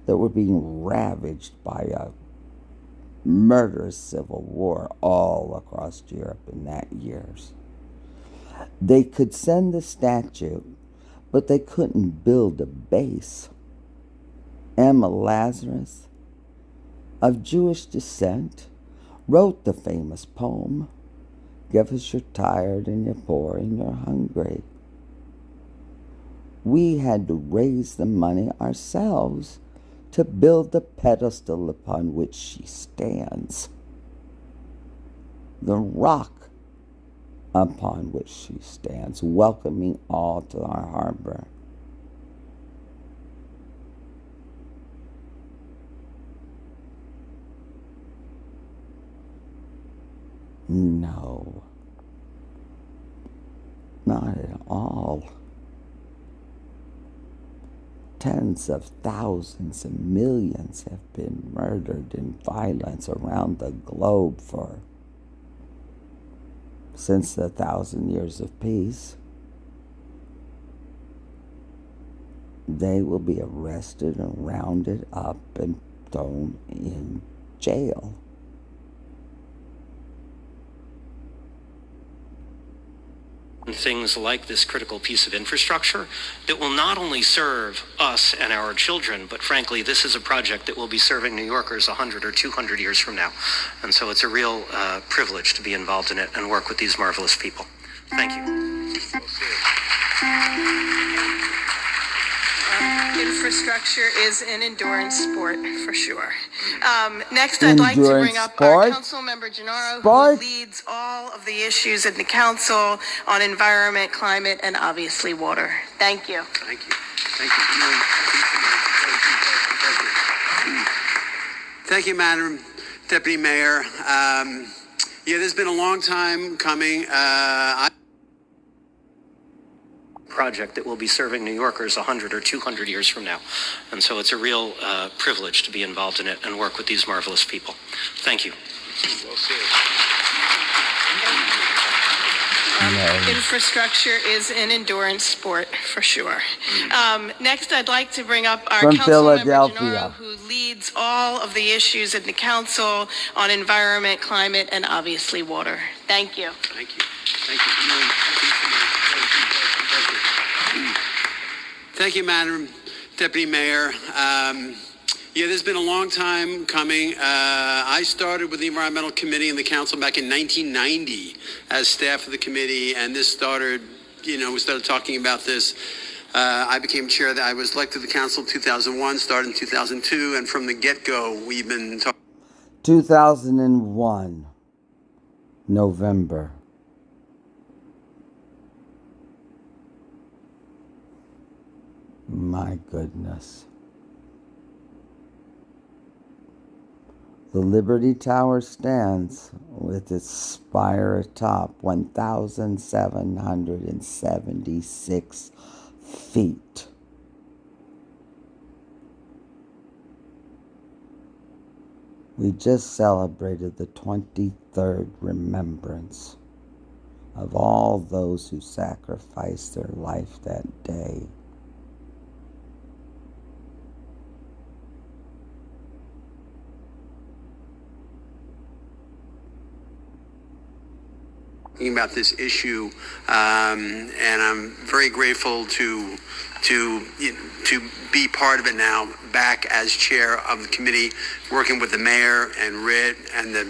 Speaker 2: that were being ravaged by a murderous civil war all across Europe in that years. They could send the statue, but they couldn't build a base. Emma Lazarus, of Jewish descent, wrote the famous poem, "Give us you're tired and you're poor and you're hungry." We had to raise the money ourselves to build the pedestal upon which she stands, the rock upon which she stands, welcoming all to our harbor. No, not at all. Tens of thousands and millions have been murdered in violence around the globe since the 1,000 years of peace. They will be arrested and rounded up and thrown in jail.
Speaker 10: Things like this critical piece of infrastructure that will not only serve us and our children, but frankly, this is a project that will be serving New Yorkers 100 or 200 years from now. And so it's a real privilege to be involved in it and work with these marvelous people. Thank you.
Speaker 20: Infrastructure is an endurance sport for sure. Next, I'd like to bring up our Councilmember Gennaro, who leads all of the issues in the council on environment, climate, and obviously water. Thank you.
Speaker 21: Thank you. Thank you. Thank you, Madam Deputy Mayor. Yeah, this has been a long time coming.
Speaker 10: Project that will be serving New Yorkers 100 or 200 years from now. And so it's a real privilege to be involved in it and work with these marvelous people. Thank you.
Speaker 21: Well said.
Speaker 20: Infrastructure is an endurance sport for sure. Next, I'd like to bring up our
Speaker 2: From
Speaker 20: Councilmember
Speaker 2: Philadelphia.
Speaker 20: Gennaro, who leads all of the issues in the council on environment, climate, and obviously water. Thank you.
Speaker 21: Thank you. Thank you. Thank you, Madam Deputy Mayor. Yeah, this has been a long time coming. I started with the Environmental Committee in the Council back in 1990 as staff of the committee, and this started, we started talking about this. I became chair. I was elected to the Council in 2001, started in 2002, and from the get-go, we've been talking.
Speaker 2: 2001. November. My goodness. The Liberty Tower stands with its spire atop 1,776 feet. We just celebrated the 23rd remembrance of all those who sacrificed their life that day.
Speaker 21: About this issue, and I'm very grateful to be part of it now, back as chair of the committee, working with the mayor and Rit and the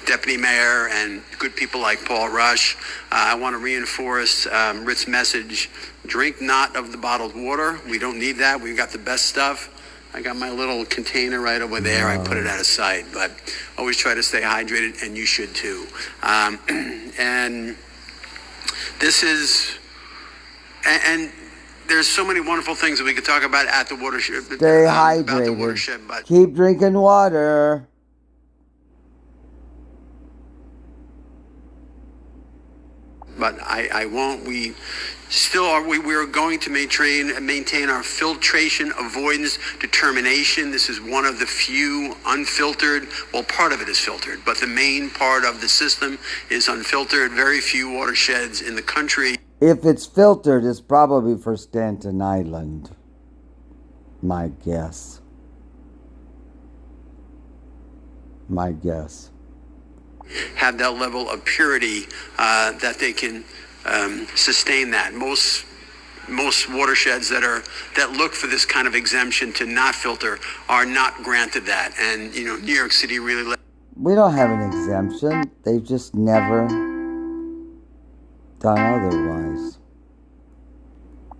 Speaker 21: deputy mayor and good people like Paul Rush. I want to reinforce Rit's message: drink not of the bottled water. We don't need that. We've got the best stuff. I got my little container right over there. I put it out of sight, but always try to stay hydrated, and you should too. And this is, and there's so many wonderful things that we could talk about at the watershed.
Speaker 2: Stay
Speaker 21: about the
Speaker 2: hydrated.
Speaker 21: watershed, but
Speaker 2: Keep drinking water.
Speaker 21: I won't. We still are. We are going to maintain our filtration avoidance determination. This is one of the few unfiltered. Well, part of it is filtered, but the main part of the system is unfiltered. Very few watersheds in the country.
Speaker 2: If it's filtered, it's probably for Staten Island. My guess. My guess.
Speaker 21: Have that level of purity that they can sustain that. Most watersheds that look for this kind of exemption to not filter are not granted that. And New York City really.
Speaker 2: We don't have an exemption. They've just never done otherwise.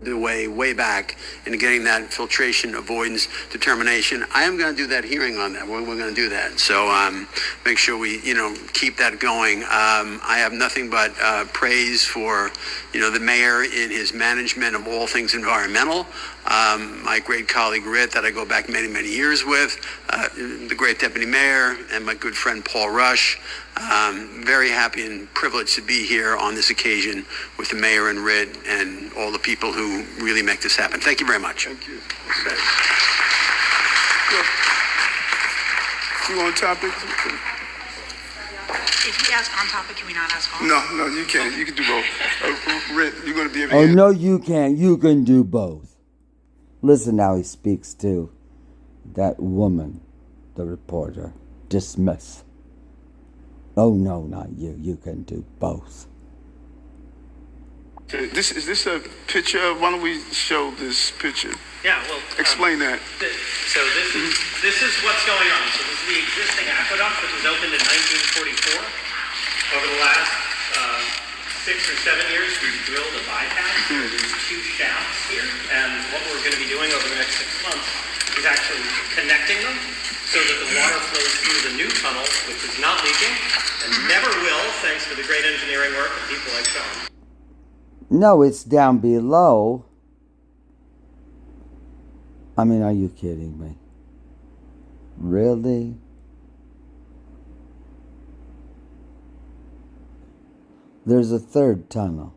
Speaker 21: The way back in getting that filtration avoidance determination. I am going to do that hearing on that. We're going to do that. So make sure we keep that going. I have nothing but praise for the mayor in his management of all things environmental. My great colleague Rit, that I go back many years with, the great deputy mayor, and my good friend Paul Rush. Very happy and privileged to be here on this occasion with the mayor and Rit and all the people who really make this happen. Thank you very much.
Speaker 3: Thank you. You on topic?
Speaker 1: If we ask on topic, can we not ask off?
Speaker 3: No, you can't. You can do both. Rit, you're going to be able to
Speaker 2: Oh, no, you can't. You can do both. Listen how he speaks to that woman, the reporter. Dismiss. Oh, no, not you. You can do both.
Speaker 3: Is this a picture? Why don't we show this picture?
Speaker 22: Yeah, well...
Speaker 3: Explain that.
Speaker 22: So this is what's going on. So this is the existing aqueduct that was opened in 1944. Over the last 6 or 7 years, we've drilled a bypass. There's 2 shafts here. And what we're going to be doing over the next 6 months is actually connecting them so that the water flows through the new tunnel, which is not leaking, and never will, thanks to the great engineering work of people like Sean.
Speaker 2: No, it's down below. I mean, are you kidding me? Really? There's a third tunnel.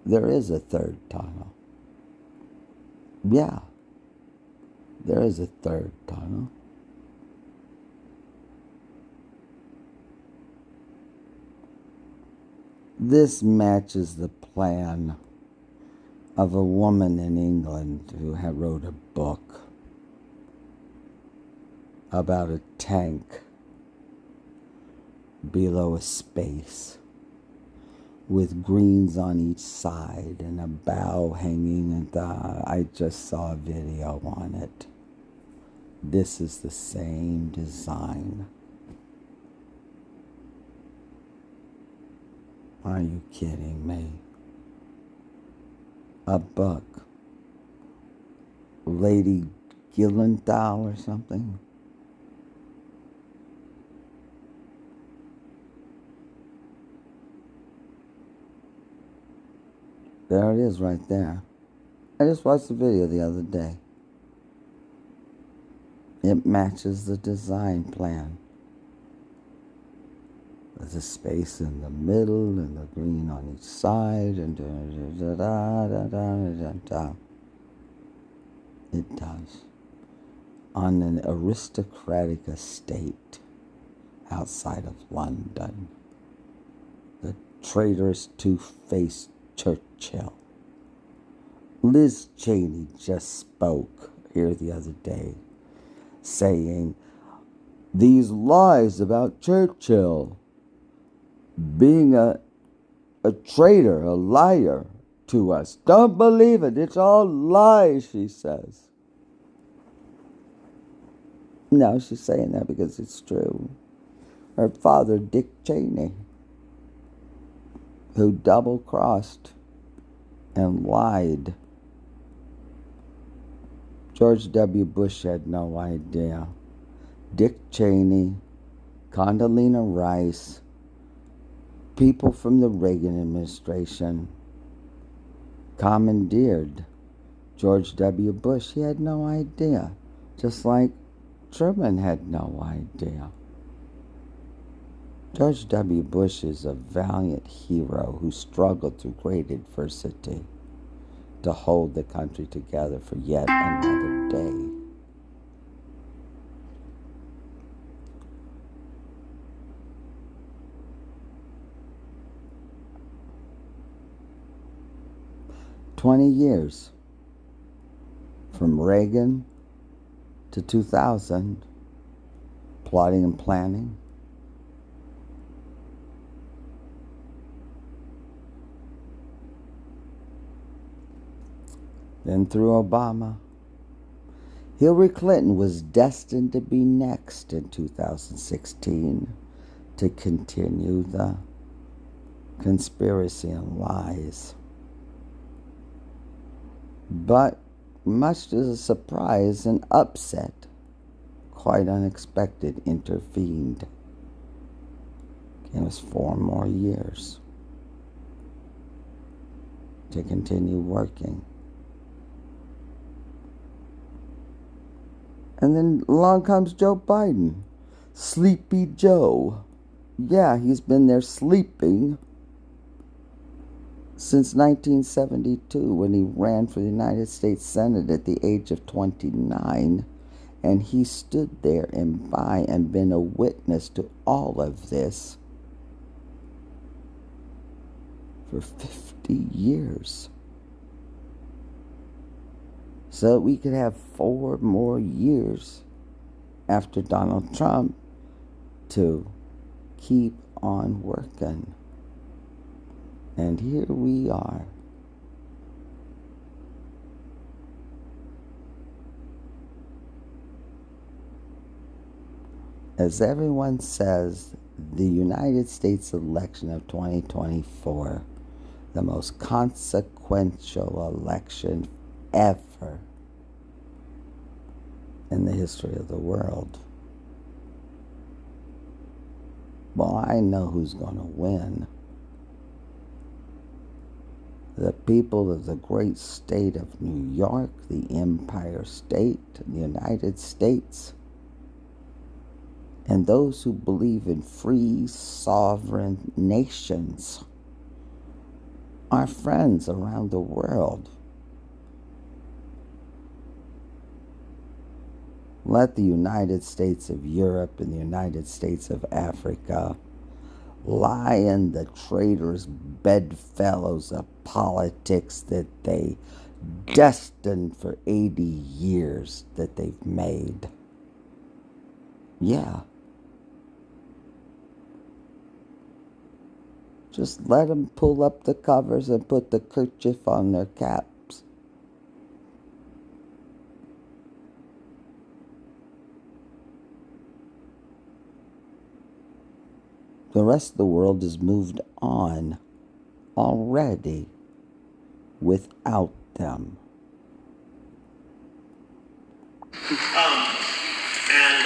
Speaker 2: There is a third tunnel. Yeah. There is a third tunnel. This matches the plan of a woman in England who had wrote a book about a tank below a space with greens on each side and a bow hanging, and I just saw a video on it. This is the same design. Are you kidding me? A book. Lady Gyllenhaal or something? There it is right there. I just watched the video the other day. It matches the design plan. There's a space in the middle and the green on each side and It does. On an aristocratic estate outside of London. The traitorous two-faced Churchill. Liz Cheney just spoke here the other day saying these lies about Churchill being a traitor, a liar to us. Don't believe it. It's all lies, she says. No, she's saying that because it's true. Her father, Dick Cheney, who double-crossed and lied. George W. Bush had no idea. Dick Cheney, Condoleezza Rice, people from the Reagan administration commandeered George W. Bush. He had no idea. Just like Truman had no idea. George W. Bush is a valiant hero who struggled through great adversity to hold the country together for yet another day. "20 years from Reagan to 2000, plotting and planning. Then through Obama. Hillary Clinton was destined to be next in 2016 to continue the conspiracy and lies. But much to the surprise and upset, quite unexpected, intervened. Gave us 4 more years to continue working. And then along comes Joe Biden. Sleepy Joe. Yeah, he's been there sleeping since 1972 when he ran for the United States Senate at the age of 29. And he stood there and by and been a witness to all of this for 50 years. So that we could have 4 more years after Donald Trump to keep on working. And here we are. As everyone says, the United States election of 2024, the most consequential election ever in the history of the world. Well, I know who's going to win. The people of the great state of New York, the Empire State, the United States, and those who believe in free, sovereign nations, our friends around the world. Let the United States of Europe and the United States of Africa lie in the traitorous bedfellows of politics that they destined for 80 years that they've made. Yeah. Just let them pull up the covers and put the kerchief on their caps. The rest of the world has moved on already without them.
Speaker 22: And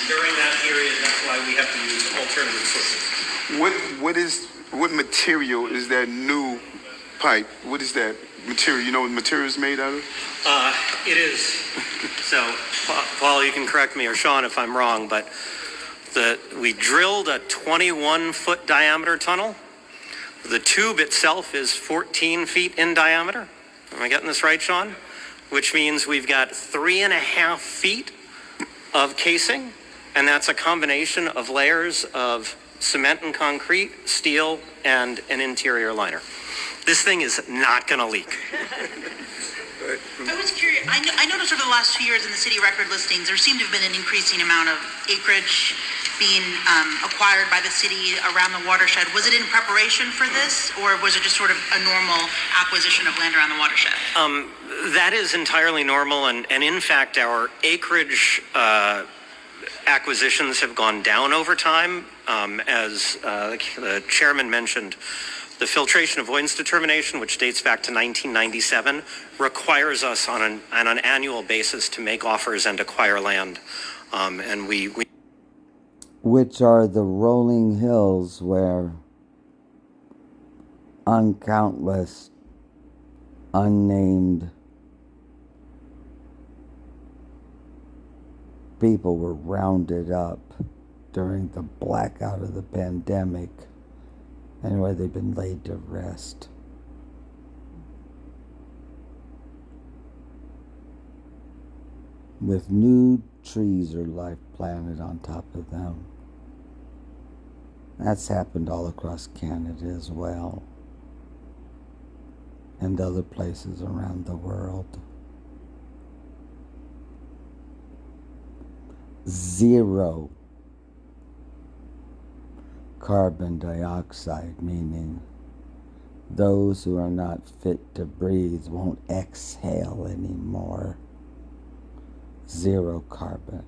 Speaker 22: during that period, that's why we have to use alternative sources.
Speaker 3: What material is there new pipe. What is that material? You know what material is made out of?
Speaker 10: It is. So, Paul, you can correct me, or Sean if I'm wrong, but we drilled a 21-foot diameter tunnel. The tube itself is 14 feet in diameter. Am I getting this right, Sean? Which means we've got 3.5 feet of casing, and that's a combination of layers of cement and concrete, steel, and an interior liner. This thing is not going to leak.
Speaker 1: I was curious. I noticed over the last 2 years in the city record listings, there seemed to have been an increasing amount of acreage being acquired by the city around the watershed. Was it in preparation for this, or was it just sort of a normal acquisition of land around the watershed?
Speaker 10: That is entirely normal, and in fact, our acreage acquisitions have gone down over time. As the chairman mentioned, the filtration avoidance determination, which dates back to 1997, requires us on an annual basis to make offers and acquire land, and we
Speaker 2: which are the rolling hills where uncountless, unnamed people were rounded up during the blackout of the pandemic, and where they've been laid to rest. With new trees or life planted on top of them. That's happened all across Canada as well, and other places around the world. Zero carbon dioxide, meaning those who are not fit to breathe won't exhale anymore. Zero carbon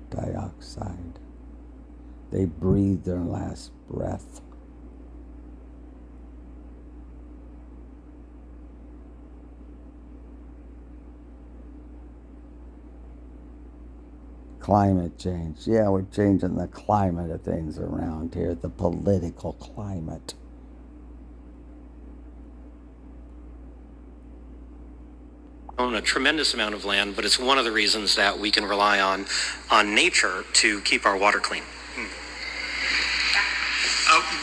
Speaker 2: dioxide. They breathe their last breath. Climate change. Yeah, we're changing the climate of things around here, the political climate.
Speaker 10: Own a tremendous amount of land, but it's one of the reasons that we can rely on nature to keep our water clean.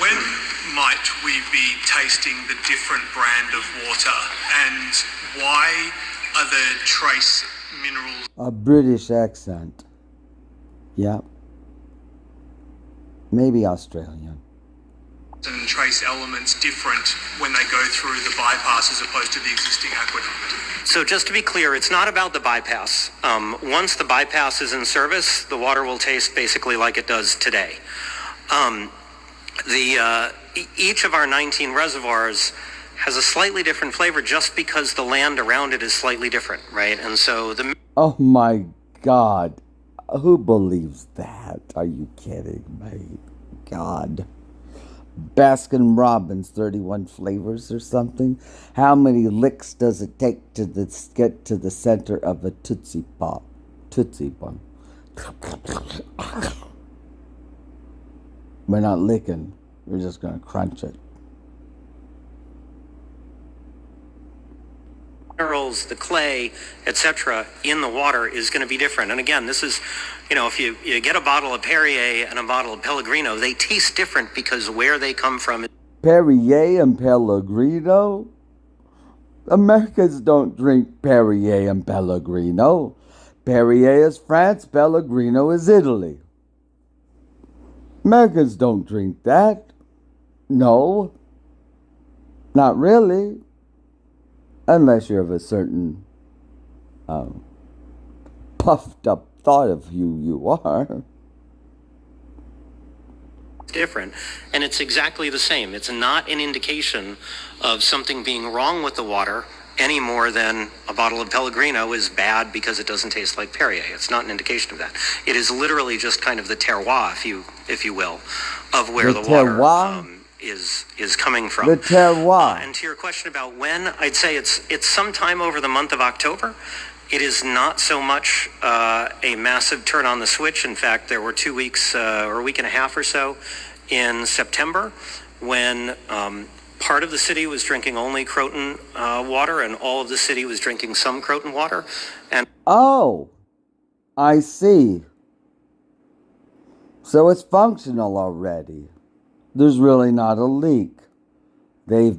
Speaker 4: When might we be tasting the different brand of water, and why are the trace minerals?
Speaker 2: A British accent. Yep. Maybe Australian.
Speaker 4: And trace elements different when they go through the bypass as opposed to the existing aqueduct?
Speaker 10: So just to be clear, it's not about the bypass. Once the bypass is in service, the water will taste basically like it does today. Each of our 19 reservoirs has a slightly different flavor just because the land around it is slightly different, right? And so
Speaker 2: Oh my God. Who believes that? Are you kidding me? God. Baskin Robbins, 31 flavors or something? How many licks does it take to get to the center of a Tootsie Pop? Tootsie Bun. We're not licking. We're just going to crunch it.
Speaker 10: minerals, the clay, etc., in the water is going to be different. And again, this is, if you get a bottle of Perrier and a bottle of Pellegrino, they taste different because where they come from.
Speaker 2: Perrier and Pellegrino? Americans don't drink Perrier and Pellegrino. Perrier is France, Pellegrino is Italy. Americans don't drink that. No. Not really. Unless you're of a certain puffed up thought of who you are.
Speaker 10: Different, and it's exactly the same. It's not an indication of something being wrong with the water any more than a bottle of Pellegrino is bad because it doesn't taste like Perrier. It's not an indication of that. It is literally just kind of the terroir, if you will, of where the water is coming from.
Speaker 2: The terroir.
Speaker 10: And to your question about when, I'd say it's sometime over the month of October. It is not so much a massive turn on the switch. In fact, there were 2 weeks or a week and a half or so in September when part of the city was drinking only Croton water, and all of the city was drinking some Croton water. And
Speaker 2: Oh, I see. So it's functional already. There's really not a leak. They've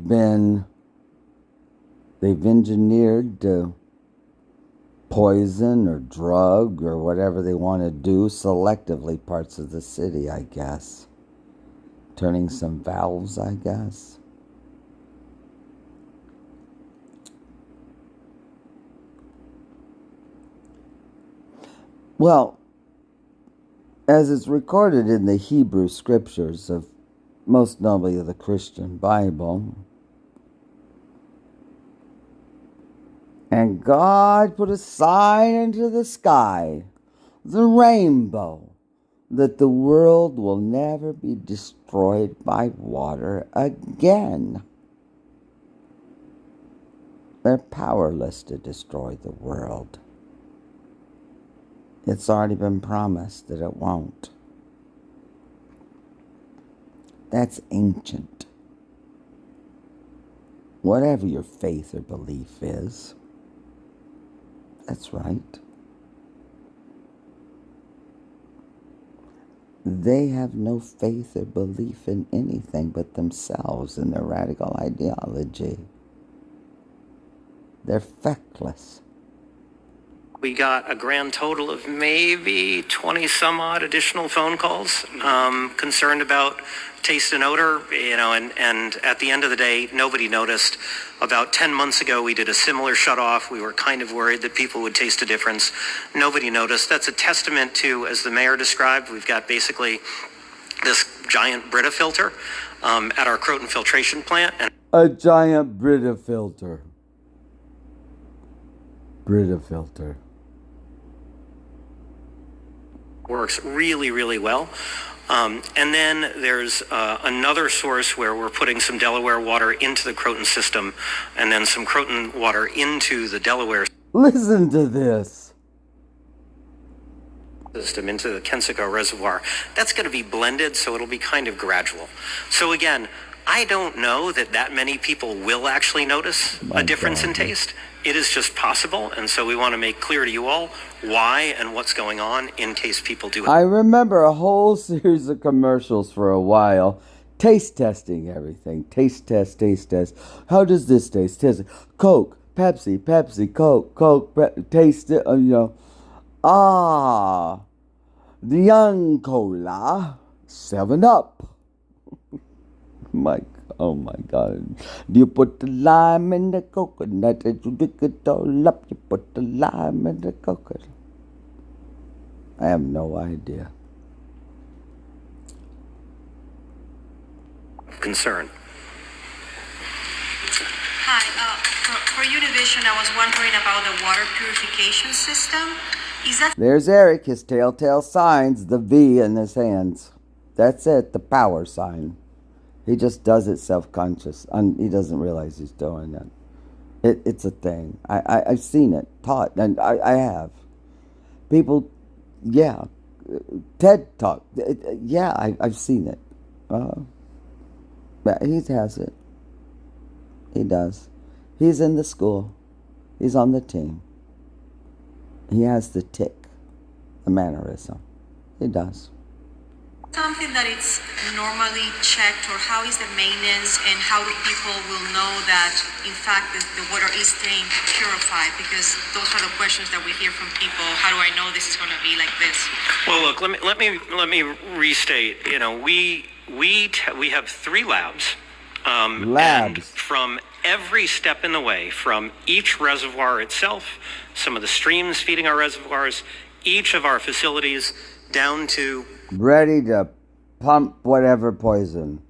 Speaker 2: engineered to poison or drug or whatever they want to do selectively parts of the city, I guess. Turning some valves, I guess. Well, as it's recorded in the Hebrew scriptures of most notably of the Christian Bible, and God put a sign into the sky, the rainbow, that the world will never be destroyed by water again. They're powerless to destroy the world. It's already been promised that it won't. That's ancient. Whatever your faith or belief is, that's right. They have no faith or belief in anything but themselves and their radical ideology. They're feckless.
Speaker 10: we got a grand total of maybe 20 some odd additional phone calls concerned about taste and odor, and at the end of the day, nobody noticed. About 10 months ago, we did a similar shutoff. We were kind of worried that people would taste a difference. Nobody noticed. That's a testament to, as the mayor described, we've got basically this giant Brita filter at our Croton filtration plant. And
Speaker 2: a giant Brita filter. Brita filter.
Speaker 10: Works really, really well. And then there's another source where we're putting some Delaware water into the Croton system and then some Croton water into the Delaware
Speaker 2: Listen to this.
Speaker 10: system, into the Kensico Reservoir. That's going to be blended, so it'll be kind of gradual. So again, I don't know that many people will actually notice a difference in taste. It is just possible, and so we want to make clear to you all why and what's going on in case people do.
Speaker 2: I remember a whole series of commercials for a while, taste testing everything. Taste test, taste test. How does this taste? Test it. Coke, Pepsi, Pepsi, Coke, Coke, taste it, the young cola, 7-Up. Oh my God. You put the lime in the coconut and you pick it all up. You put the lime in the coconut. I have no idea.
Speaker 10: Concern.
Speaker 6: Hi, for Univision, I was wondering about the water purification system. Is that...
Speaker 2: There's Eric, his telltale signs, the V in his hands. That's it, the power sign. He just does it self-conscious. He doesn't realize he's doing it. It's a thing. I've seen it taught, and I have. People, yeah. TED Talk, yeah, I've seen it. But he has it. He does. He's in the school. He's on the team. He has the tick, the mannerism. He does.
Speaker 6: Something that it's normally checked, or how is the maintenance, and how do people will know that in fact the water is staying purified? Because those are the questions that we hear from people. How do I know this is going to be like this?
Speaker 10: Well, look, let me restate. We have 3 labs. And from every step in the way, from each reservoir itself, some of the streams feeding our reservoirs, each of our facilities, down to
Speaker 2: ready to pump whatever poison.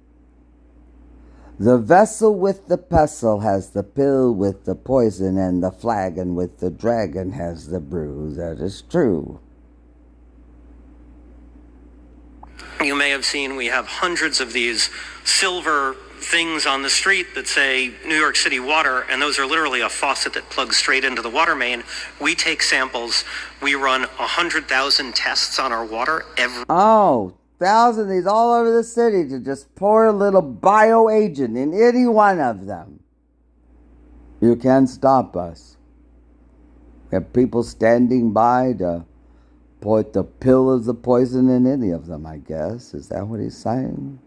Speaker 2: The vessel with the pestle has the pill with the poison, and the flagon with the dragon has the brew. That is true.
Speaker 10: You may have seen we have hundreds of these silver things on the street that say New York City Water, and those are literally a faucet that plugs straight into the water main. We take samples. We run 100,000 tests on our water every...
Speaker 2: Oh, thousands of these all over the city to just pour a little bioagent in any one of them. You can't stop us. We have people standing by to put the pill of the poison in any of them, I guess. Is that what he's saying?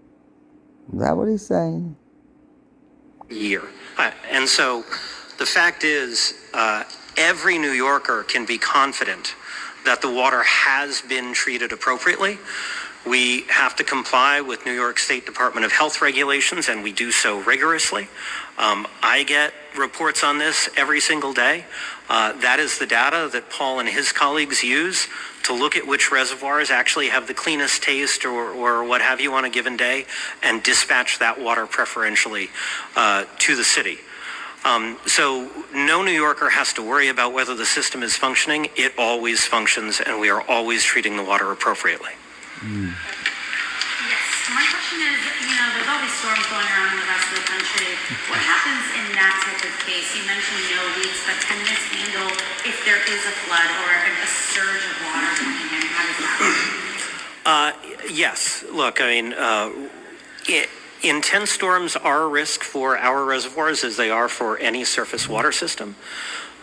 Speaker 2: Is that what he's saying?
Speaker 10: Year. And so the fact is, every New Yorker can be confident that the water has been treated appropriately. We have to comply with New York State Department of Health regulations, and we do so rigorously. I get reports on this every single day. That is the data that Paul and his colleagues use to look at which reservoirs actually have the cleanest taste or what have you on a given day, and dispatch that water preferentially to the city. So no New Yorker has to worry about whether the system is functioning. It always functions, and we are always treating the water appropriately.
Speaker 7: Yes, my question is, there's all these storms going around in the rest of the country. What happens in that type of case? You mentioned no leaks, but can this handle if there is a flood or a surge of water coming in? How does that work?
Speaker 10: Yes. Look, I mean, intense storms are a risk for our reservoirs as they are for any surface water system.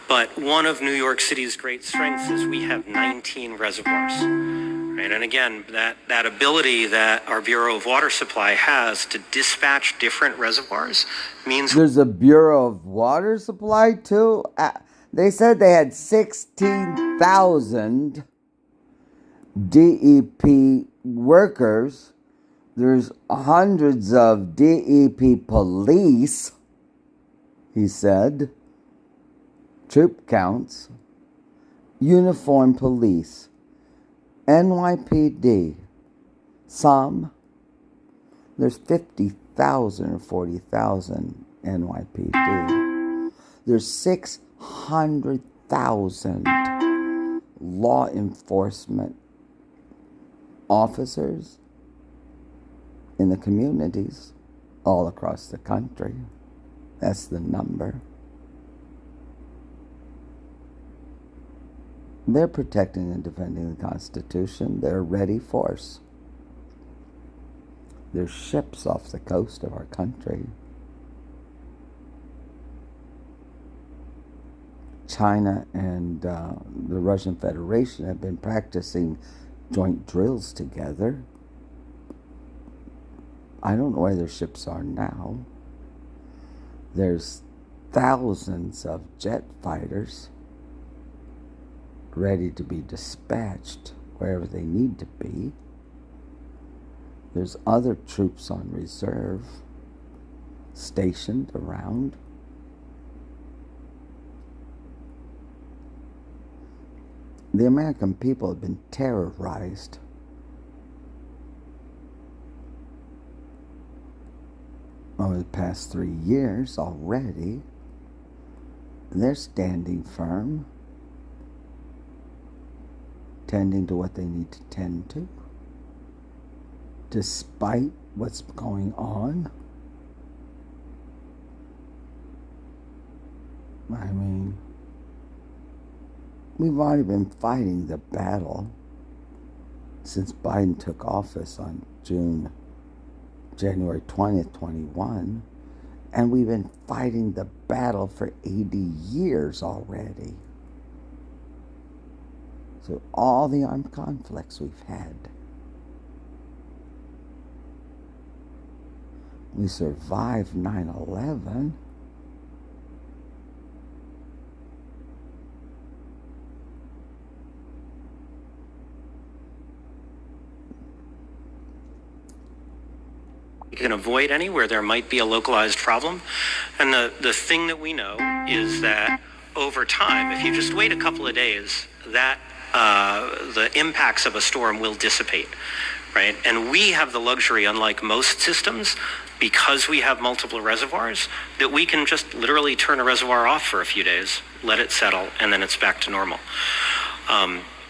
Speaker 10: But one of New York City's great strengths is we have 19 reservoirs. Right? And again, that ability that our Bureau of Water Supply has to dispatch different reservoirs means...
Speaker 2: There's a Bureau of Water Supply too? They said they had 16,000 DEP workers. There's hundreds of DEP police, he said. Troop counts. Uniformed police. NYPD. Some. There's 50,000 or 40,000 NYPD. There's 600,000 law enforcement officers in the communities all across the country. That's the number. They're protecting and defending the Constitution. They're a ready force. There's ships off the coast of our country. China and the Russian Federation have been practicing joint drills together. I don't know where their ships are now. There's thousands of jet fighters ready to be dispatched wherever they need to be. There's other troops on reserve stationed around. The American people have been terrorized. Over the past 3 years already. They're standing firm, tending to what they need to tend to, despite what's going on. I mean, we've already been fighting the battle since Biden took office on January 20th, 21, and we've been fighting the battle for 80 years already. So all the armed conflicts we've had, we survived 9/11.
Speaker 10: You can avoid any where there might be a localized problem. And the thing that we know is that over time, if you just wait a couple of days, that the impacts of a storm will dissipate, right? And we have the luxury, unlike most systems, because we have multiple reservoirs, that we can just literally turn a reservoir off for a few days, let it settle, and then it's back to normal.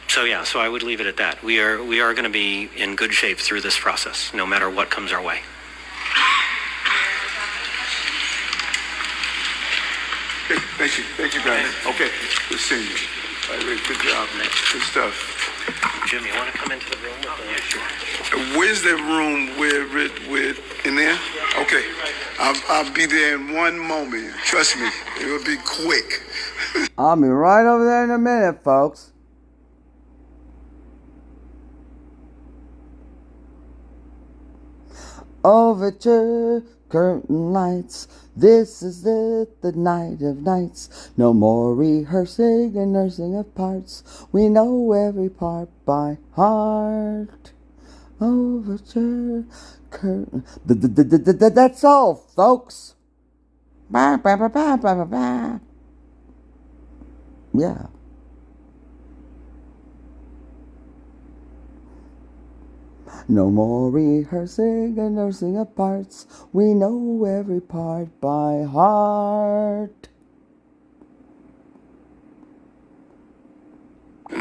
Speaker 10: So I would leave it at that. We are going to be in good shape through this process, no matter what comes our way.
Speaker 3: Thank Thank you, guys. Okay, good seeing you. All right, Rick, good job, man. Good stuff.
Speaker 5: Jim, you want to come into the room with the...
Speaker 3: Where's that room with in there? Okay, I'll be there in one moment. Trust me, it will be quick.
Speaker 2: I'll be right over there in a minute, folks. Overture, curtain lights. This is it, the night of nights. No more rehearsing and nursing of parts. We know every part by heart. Overture, curtain. That's all, folks. Ba, ba, ba, ba, ba, ba, ba. Yeah. No more rehearsing and nursing of parts. We know every part by heart.
Speaker 9: We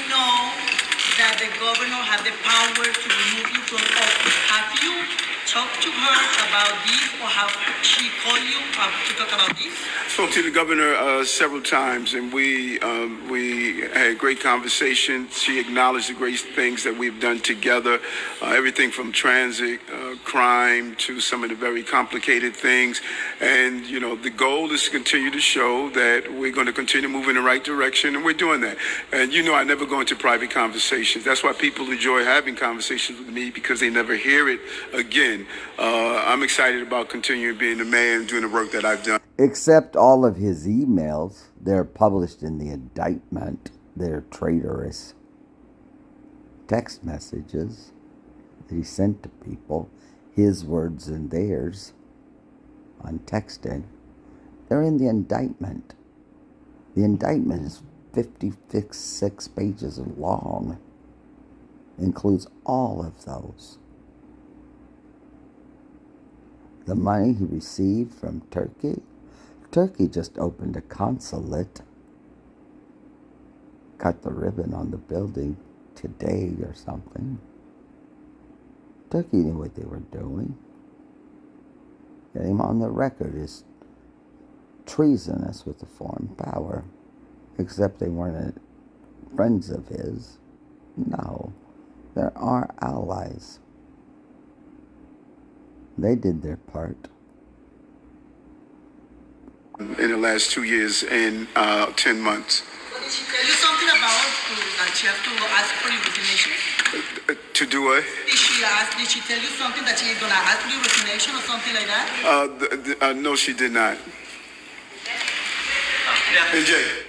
Speaker 9: know that the governor had the power to remove you from office. Have you talked to her about this, or have she called you to talk about this?
Speaker 3: I spoke to the governor several times, and we had a great conversation. She acknowledged the great things that we've done together, everything from transit, crime, to some of the very complicated things. And, you know, the goal is to continue to show that we're going to continue to move in the right direction, and we're doing that. And, you know, I never go into private conversations. That's why people enjoy having conversations with me, because they never hear it again. I'm excited about continuing being the mayor and doing the work that I've done.
Speaker 2: Except all of his emails, they're published in the indictment. They're traitorous text messages that he sent to people, his words and theirs, on texting. They're in the indictment. The indictment is 56 pages long. Includes all of those. The money he received from Turkey. Turkey just opened a consulate. Cut the ribbon on the building today or something. Turkey knew what they were doing. Getting him on the record is treasonous with the foreign power. Except they weren't friends of his. No, they're our allies. They did their part.
Speaker 3: In the last 2 years and 10 months.
Speaker 9: Did she tell you something about that she has to ask for your resignation?
Speaker 3: To do what?
Speaker 9: Did she tell you something that she's going to ask for your resignation or something like that?
Speaker 3: No, she did not.
Speaker 23: And
Speaker 3: Jay.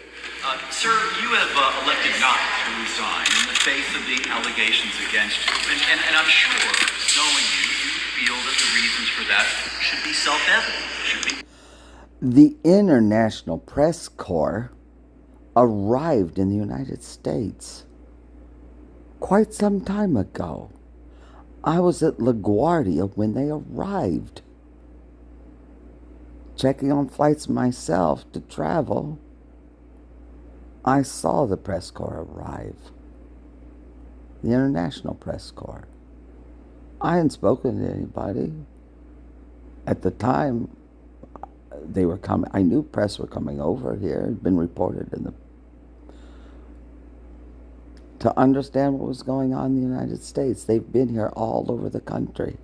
Speaker 23: Sir, you have elected not to resign in the face of the allegations against you. And I'm sure, knowing you feel that the reasons for that should be self-evident.
Speaker 2: The International Press Corps arrived in the United States quite some time ago. I was at LaGuardia when they arrived, checking on flights myself to travel. I saw the press corps arrive, the International Press Corps. I hadn't spoken to anybody. At the time, they were coming. I knew press were coming over here. It had been reported to understand what was going on in the United States. They've been here all over the country,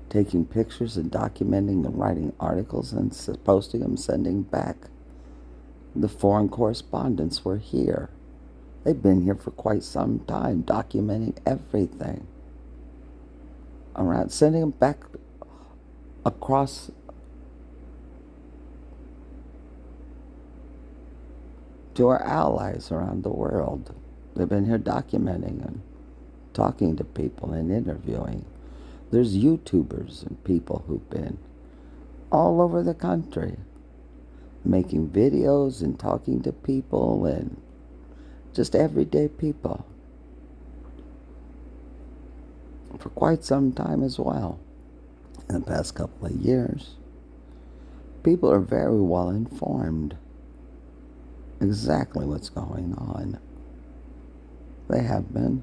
Speaker 2: taking pictures and documenting and writing articles and posting them, sending back. The foreign correspondents were here. They've been here for quite some time, documenting everything around, sending them back across to our allies around the world. They've been here documenting and talking to people and interviewing. There's YouTubers and people who've been all over the country making videos and talking to people, and just everyday people for quite some time as well. In the past couple of years, people are very well informed exactly what's going on. They have been.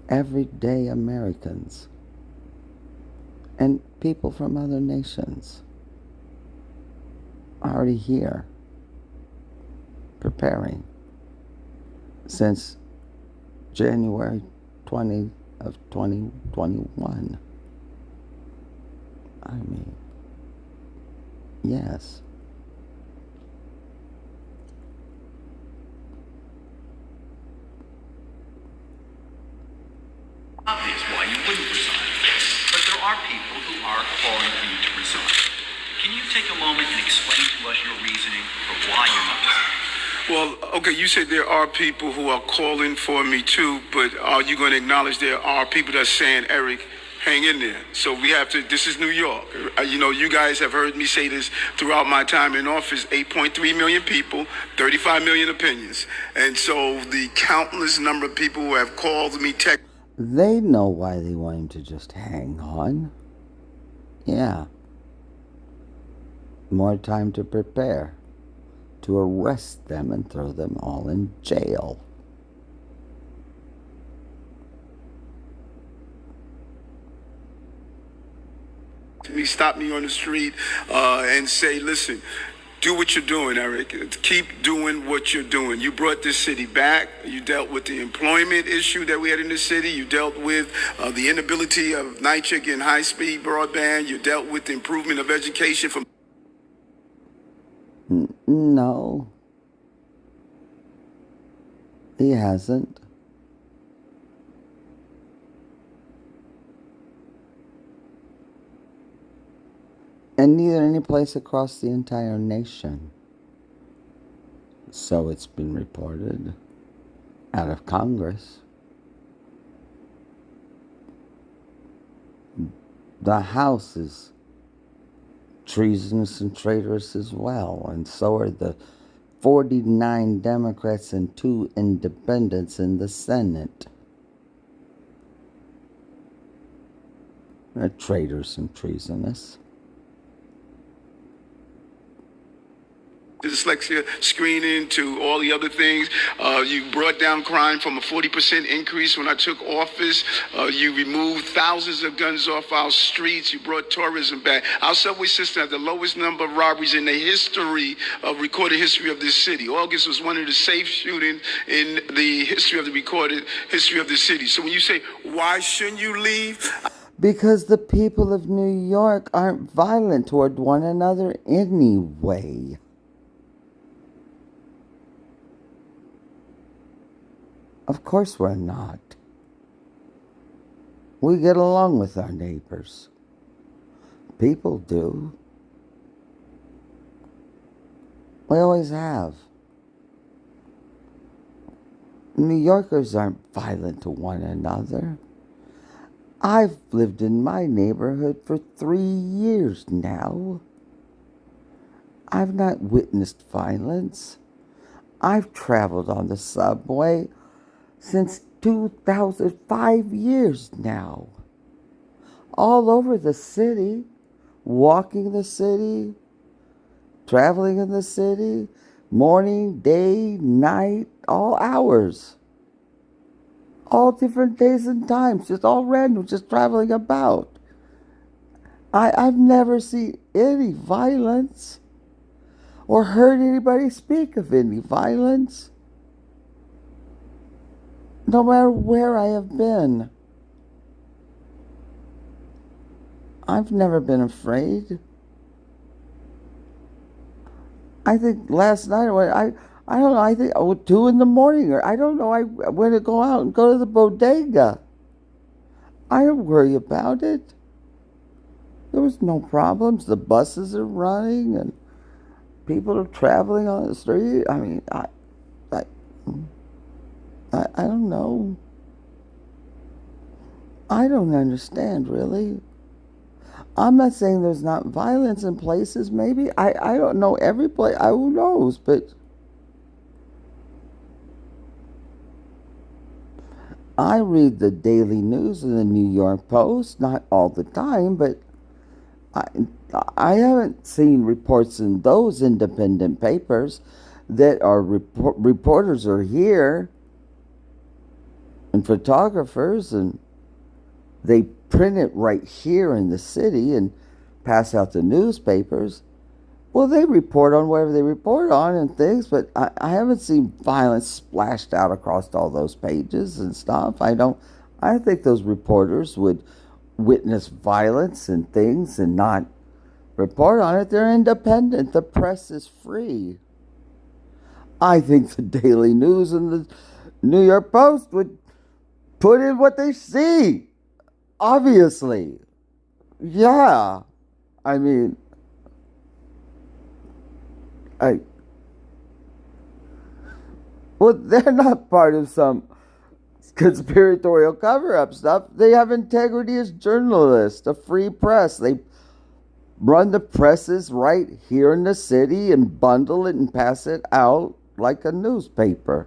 Speaker 2: Everyday Americans And people from other nations are already here, preparing, since January 20 of 2021. I mean, yes.
Speaker 23: Obvious why you wouldn't resign. But there are people who are calling for you to resign. Can you take a moment and explain to us your reasoning for why you're not resigning?
Speaker 3: Well, okay, you said there are people who are calling for me too, but are you going to acknowledge there are people that are saying, Eric, hang in there? So we have to, this is New York. You know, you guys have heard me say this throughout my time in office, 8.3 million people, 35 million opinions. And so the countless number of people who have called me,
Speaker 2: They know why they want him to just hang on. Yeah. More time to prepare, to arrest them and throw them all in jail.
Speaker 3: stop me on the street and say, listen, do what you're doing, Eric. Keep doing what you're doing. You brought this city back. You dealt with the employment issue that we had in the city. You dealt with the inability of NYCHA getting high-speed broadband. You dealt with the improvement of education for...
Speaker 2: No. He hasn't. And neither any place across the entire nation. So it's been reported out of Congress. The House is treasonous and traitorous as well, and so are the 49 Democrats and 2 independents in the Senate. They're traitors and treasonous.
Speaker 3: Dyslexia screening to all the other things. You brought down crime from a 40% increase when I took office. You removed thousands of guns off our streets. You brought tourism back. Our subway system had the lowest number of robberies in the recorded history of this city. August was one of the safe shootings in the recorded history of the city. So when you say, why shouldn't you leave?
Speaker 2: Because the people of New York aren't violent toward one another anyway. Of course we're not. We get along with our neighbors. People do. We always have. New Yorkers aren't violent to one another. I've lived in my neighborhood for 3 years now. I've not witnessed violence. I've traveled on the subway since 2005 years now. All over the city, walking the city, traveling in the city, morning, day, night, all hours. All different days and times, just all random, just traveling about. I've never seen any violence or heard anybody speak of any violence. No matter where I have been. I've never been afraid. I think last night, I don't know, I think 2 in the morning, or I don't know, I went to go out and go to the bodega. I don't worry about it. There was no problems. The buses are running and people are traveling on the street. I mean, I don't know. I don't understand, really. I'm not saying there's not violence in places. Maybe. I don't know every place. Who knows? But I read the daily news in the New York Post, not all the time, but I haven't seen reports in those independent papers that are reporters are here and photographers, and they print it right here in the city and pass out the newspapers. Well, they report on whatever they report on and things, but I haven't seen violence splashed out across all those pages and stuff. I think those reporters would witness violence and things and not report on it. They're independent. The press is free. I think the Daily News and the New York Post would put in what they see. Obviously. Yeah. I mean, well, they're not part of some conspiratorial cover-up stuff. They have integrity as journalists, a free press. They run the presses right here in the city and bundle it and pass it out like a newspaper.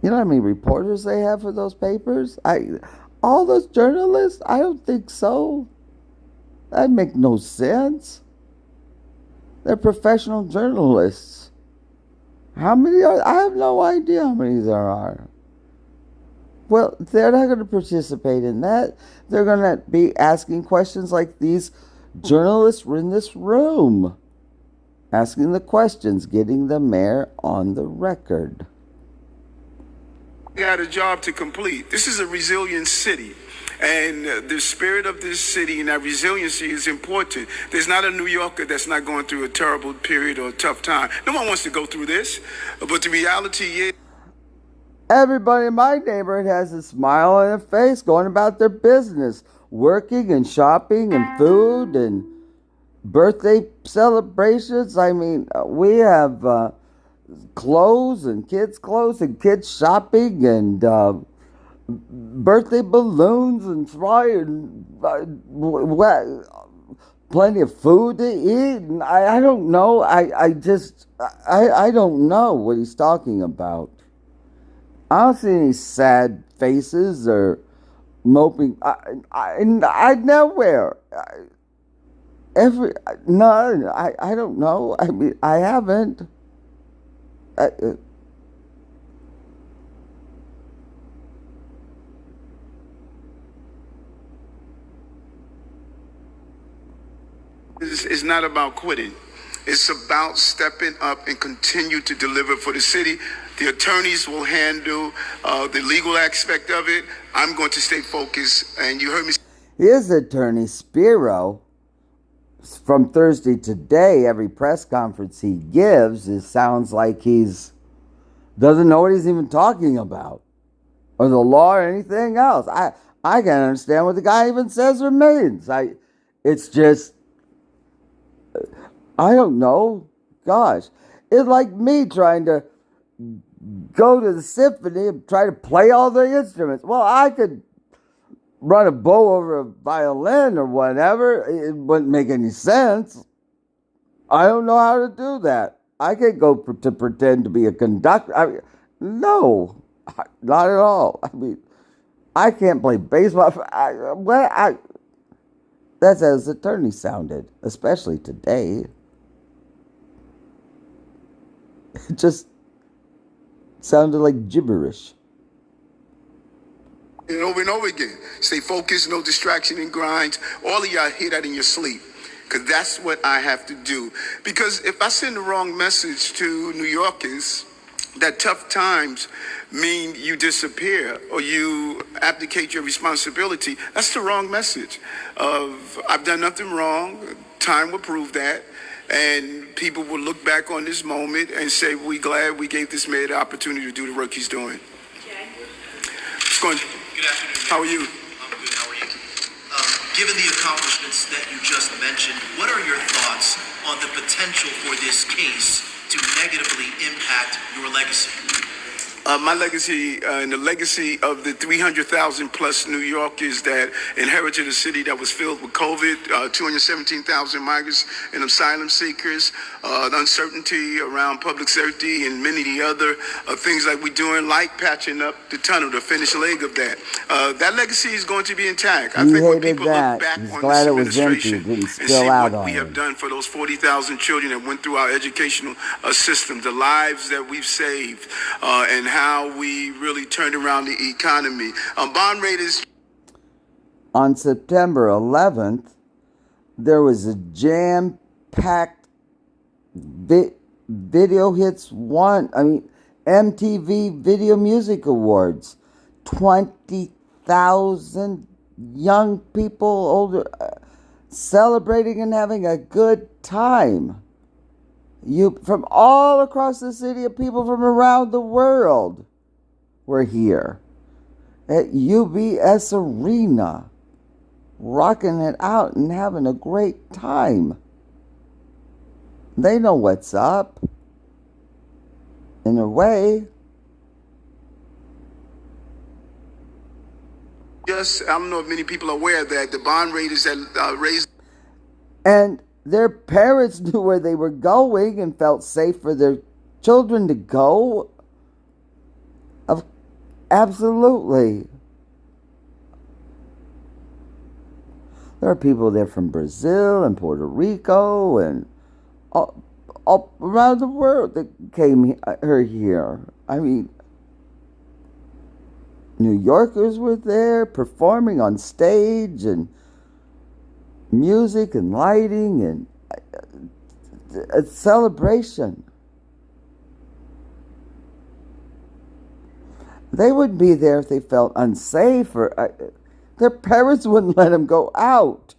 Speaker 2: You know how many reporters they have for those papers? All those journalists? I don't think so. That make no sense. They're professional journalists. How many are? I have no idea how many there are. Well, they're not going to participate in that. They're going to be asking questions like these journalists were in this room. Asking the questions, getting the mayor on the record.
Speaker 3: We got a job to complete. This is a resilient city. And the spirit of this city and that resiliency is important. There's not a New Yorker that's not going through a terrible period or a tough time. No one wants to go through this. But the reality is,
Speaker 2: everybody in my neighborhood has a smile on their face going about their business, working and shopping and food and birthday celebrations. I mean, we have clothes and kids shopping and birthday balloons and plenty of food to eat. And I don't know. I don't know what he's talking about. I don't see any sad faces or moping. I nowhere. I don't know. I mean, I haven't.
Speaker 3: It's not about quitting. It's about stepping up and continue to deliver for the city. The attorneys will handle the legal aspect of it. I'm going to stay focused. And you heard me.
Speaker 2: His attorney, Spiro, from Thursday today, every press conference he gives, it sounds like doesn't know what he's even talking about, or the law or anything else. I can't understand what the guy even says or means. It's just, I don't know. Gosh, it's like me trying to go to the symphony and try to play all the instruments. Well, I could run a bow over a violin or whatever. It wouldn't make any sense. I don't know how to do that. I can't go to pretend to be a conductor. No, not at all. I mean, I can't play baseball. That's how his attorney sounded, especially today. It just sounded like gibberish.
Speaker 3: And over and over again. Stay focused, no distraction and grind. All of y'all hear that in your sleep. Because that's what I have to do. Because if I send the wrong message to New Yorkers, that tough times mean you disappear or you abdicate your responsibility, that's the wrong message. I've done nothing wrong. Time will prove that. And people will look back on this moment and say, we're glad we gave this mayor the opportunity to do the work he's doing. What's going on?
Speaker 11: Good afternoon.
Speaker 3: How are you?
Speaker 11: I'm good. How are you? Given the accomplishments that you just mentioned, what are your thoughts on the potential for this case to negatively impact your legacy?
Speaker 3: My legacy and the legacy of the 300,000 plus New Yorkers that inherited a city that was filled with COVID, 217,000 migrants and asylum seekers, the uncertainty around public safety and many of the other things like we're doing, like patching up the tunnel, the finished leg of that. That legacy is going to be intact. I think when people look back on this administration and see what we have done for those 40,000 children that went through our educational system, the lives that we've saved, and how we really turned around the economy. Bond rate is.
Speaker 2: On September 11th, there was a jam-packed Video Hits MTV Video Music Awards. 20,000 young people, older, celebrating and having a good time. You from all across the city, of people from around the world were here at UBS Arena, rocking it out and having a great time. They know what's up, in a way.
Speaker 3: Just, I don't know if many people are aware that the bond rate is raised.
Speaker 2: And their parents knew where they were going and felt safe for their children to go. Absolutely. There are people there from Brazil and Puerto Rico and all around the world that came here. I mean, New Yorkers were there performing on stage, and music and lighting and a celebration. They wouldn't be there if they felt unsafe, or their parents wouldn't let them go out.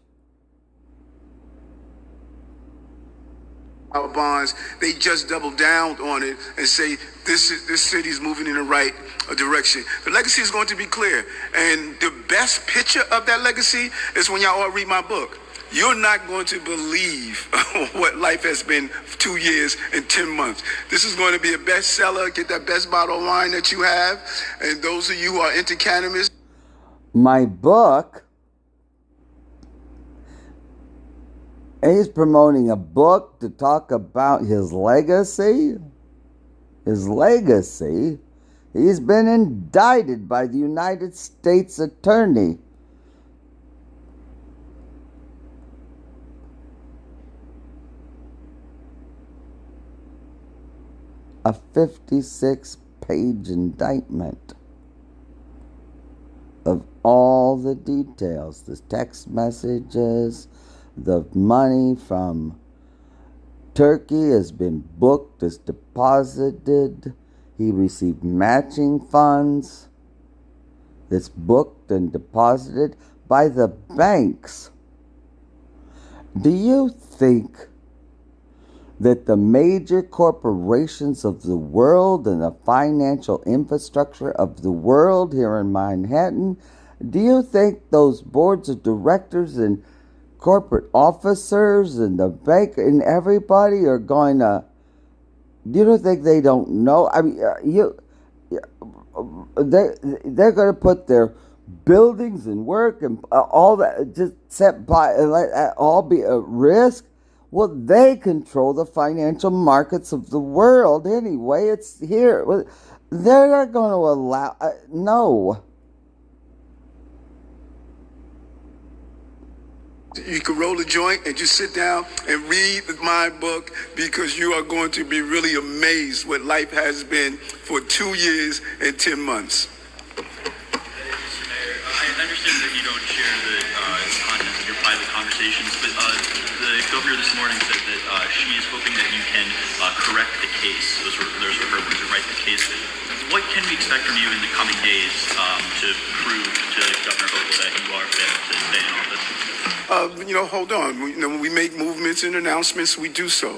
Speaker 3: Our bonds, they just double down on it and say this city is moving in the right direction. The legacy is going to be clear, and the best picture of that legacy is when y'all all read my book. You're not going to believe what life has been for 2 years and 10 months. This is going to be a bestseller. Get that best bottle of wine that you have, and those of you who are into cannabis.
Speaker 2: My book. He's promoting a book to talk about his legacy. His legacy. He's been indicted by the United States Attorney. A 56-page indictment of all the details, the text messages, the money from Turkey has been booked as deposited. He received matching funds that's booked and deposited by the banks. Do you think that the major corporations of the world and the financial infrastructure of the world here in Manhattan, do you think those boards of directors and corporate officers and the bank and everybody are going to, you don't think they don't know? I mean, they're going to put their buildings and work and all that just set by and let that all be at risk. Well, they control the financial markets of the world anyway. It's here. They're not going to allow. No.
Speaker 3: You can roll a joint and just sit down and read my book, because you are going to be really amazed what life has been for 2 years and 10 months.
Speaker 23: I understand that you don't share the contents of your private conversations, but the governor this morning said that she is hoping that you can correct the case. Those were her words, to write the case. What can we expect from you in the coming days to prove to Governor Hochul that you are fit to stay in office?
Speaker 3: Hold on. When we make movements and announcements, we do so.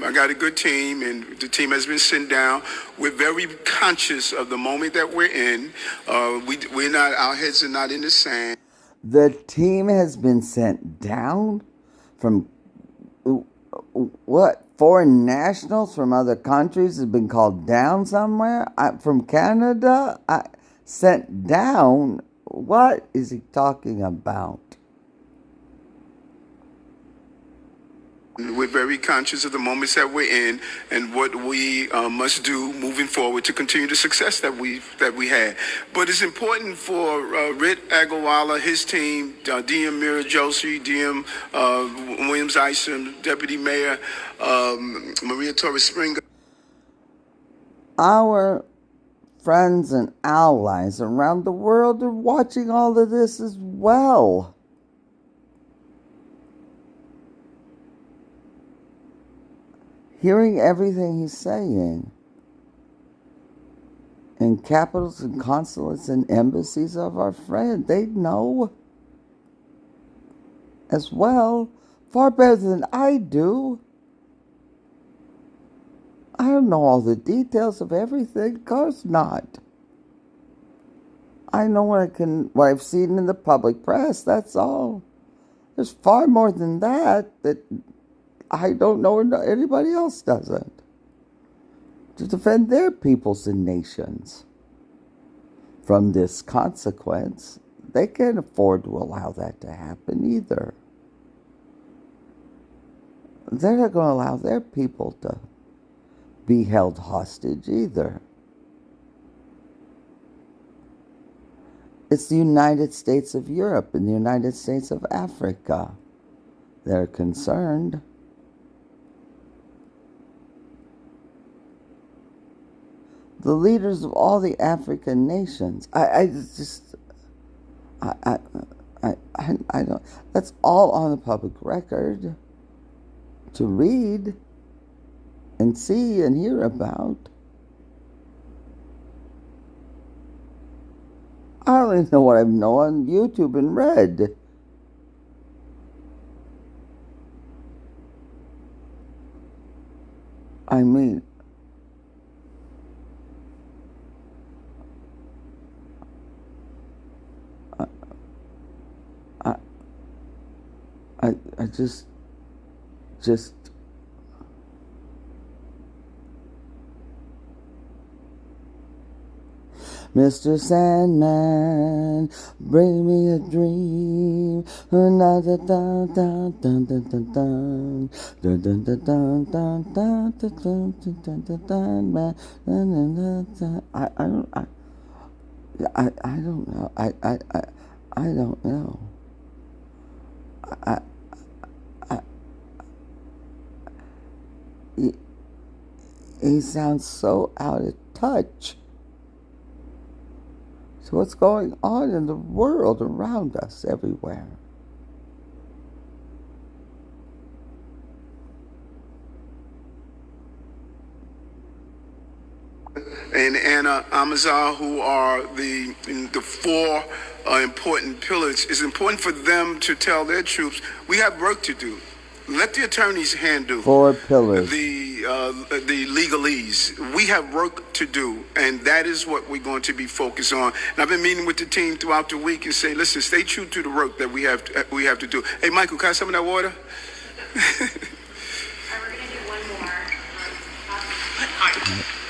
Speaker 3: I got a good team, and the team has been sent down. We're very conscious of the moment that we're in. We're not. Our heads are not in the sand.
Speaker 2: The team has been sent down from what? Foreign nationals from other countries have been called down somewhere? From Canada? Sent down? What is he talking about?
Speaker 3: We're very conscious of the moments that we're in and what we must do moving forward to continue the success that we had. But it's important for Rit Agrawala, his team, DM Mira Joshi, DM Williams Isom, Deputy Mayor Maria Torres Springer.
Speaker 2: Our friends and allies around the world are watching all of this as well. Hearing everything he's saying. In capitals and consulates and embassies of our friend, they know as well, far better than I do. I don't know all the details of everything, of course not. I know what I've seen in the public press, that's all. There's far more than that I don't know and anybody else doesn't. To defend their peoples and nations from this consequence, they can't afford to allow that to happen either. They're not going to allow their people to be held hostage either. It's the United States of Europe and the United States of Africa that are concerned. The leaders of all the African nations. I don't. That's all on the public record to read and see and hear about. I only know what I know on YouTube and read. I mean, I just Mr. Sandman, bring me a dream. I don't know. I don't know. He sounds so out of touch. So what's going on in the world around us everywhere?
Speaker 3: And Anna Amazar, who are the four important pillars, it's important for them to tell their troops, we have work to do. Let the attorneys handle
Speaker 2: 4 pillars.
Speaker 3: the legalese. We have work to do, and that is what we're going to be focused on. And I've been meeting with the team throughout the week and say, listen, stay true to the work that we have to do. Hey, Michael, can I have some of that water?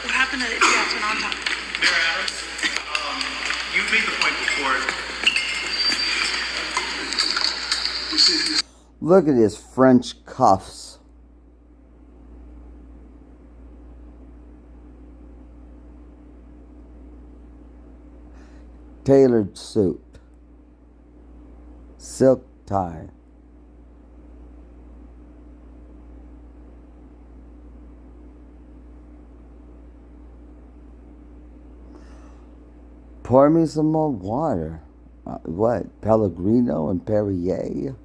Speaker 1: What happened to Jackson on top?
Speaker 11: Mayor Adams, you made the point before.
Speaker 2: Look at his French cuffs. Tailored suit. Silk tie. Pour me some more water. What? Pellegrino and Perrier?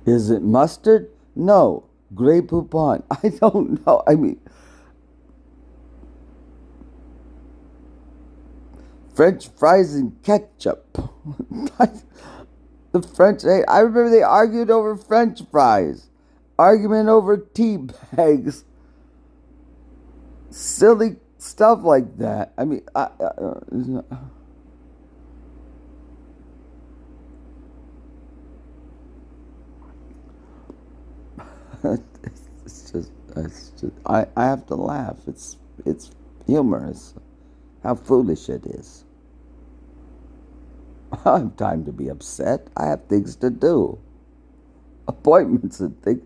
Speaker 2: Is it mustard? No. Grey Poupon. I don't know. I mean, French fries and ketchup. The French, I remember they argued over French fries. Argument over tea bags. Silly stuff like that. I mean, it's just, I have to laugh. It's humorous how foolish it is. I don't have time to be upset. I have things to do. Appointments and things.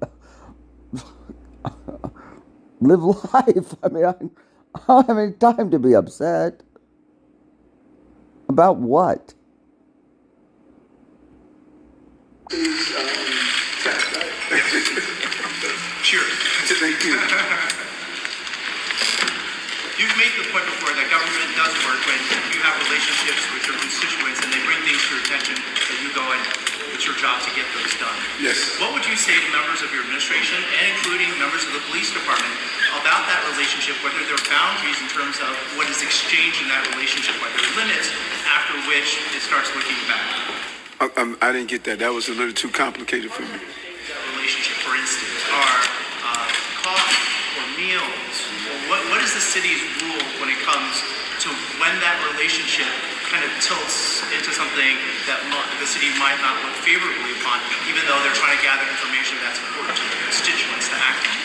Speaker 2: Live life. I mean, I don't have any time to be upset. About what?
Speaker 11: Cheers.
Speaker 3: Thank you.
Speaker 11: You've made the point before that government does work when you have relationships with your constituents and they bring things to your attention that you go and it's your job to get those done.
Speaker 3: Yes.
Speaker 11: What would you say to members of your administration and including members of the police department about that relationship, whether there are boundaries in terms of what is exchanged in that relationship, whether there are limits after which it starts looking bad?
Speaker 3: I didn't get that. That was a little too complicated for me.
Speaker 11: That relationship, for instance, are coffee or meals. What is the city's rule when it comes to when that relationship kind of tilts into something that the city might not look favorably upon, even though they're trying to gather information that's important to the constituents to act on?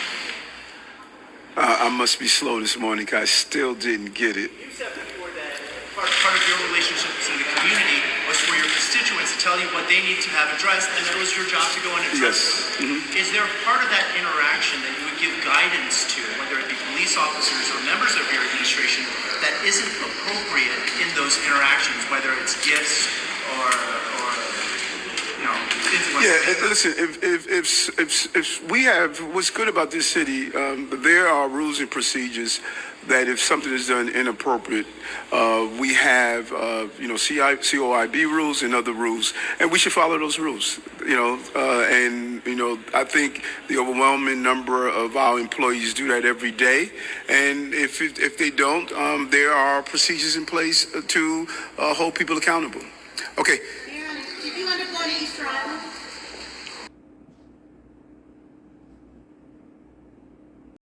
Speaker 3: I must be slow this morning because I still didn't get it.
Speaker 11: You said before that part of your relationships in the community was for your constituents to tell you what they need to have addressed, and it was your job to go and address it. Is there a part of that interaction that you would give guidance to, whether it be police officers or members of your administration, that isn't appropriate in those interactions, whether it's gifts or
Speaker 3: listen, if we have, what's good about this city, there are rules and procedures that if something is done inappropriate, we have, COIB rules and other rules, and we should follow those rules, I think the overwhelming number of our employees do that every day, and if they don't, there are procedures in place to hold people accountable. Okay.
Speaker 1: Did you end up going to Easter Island?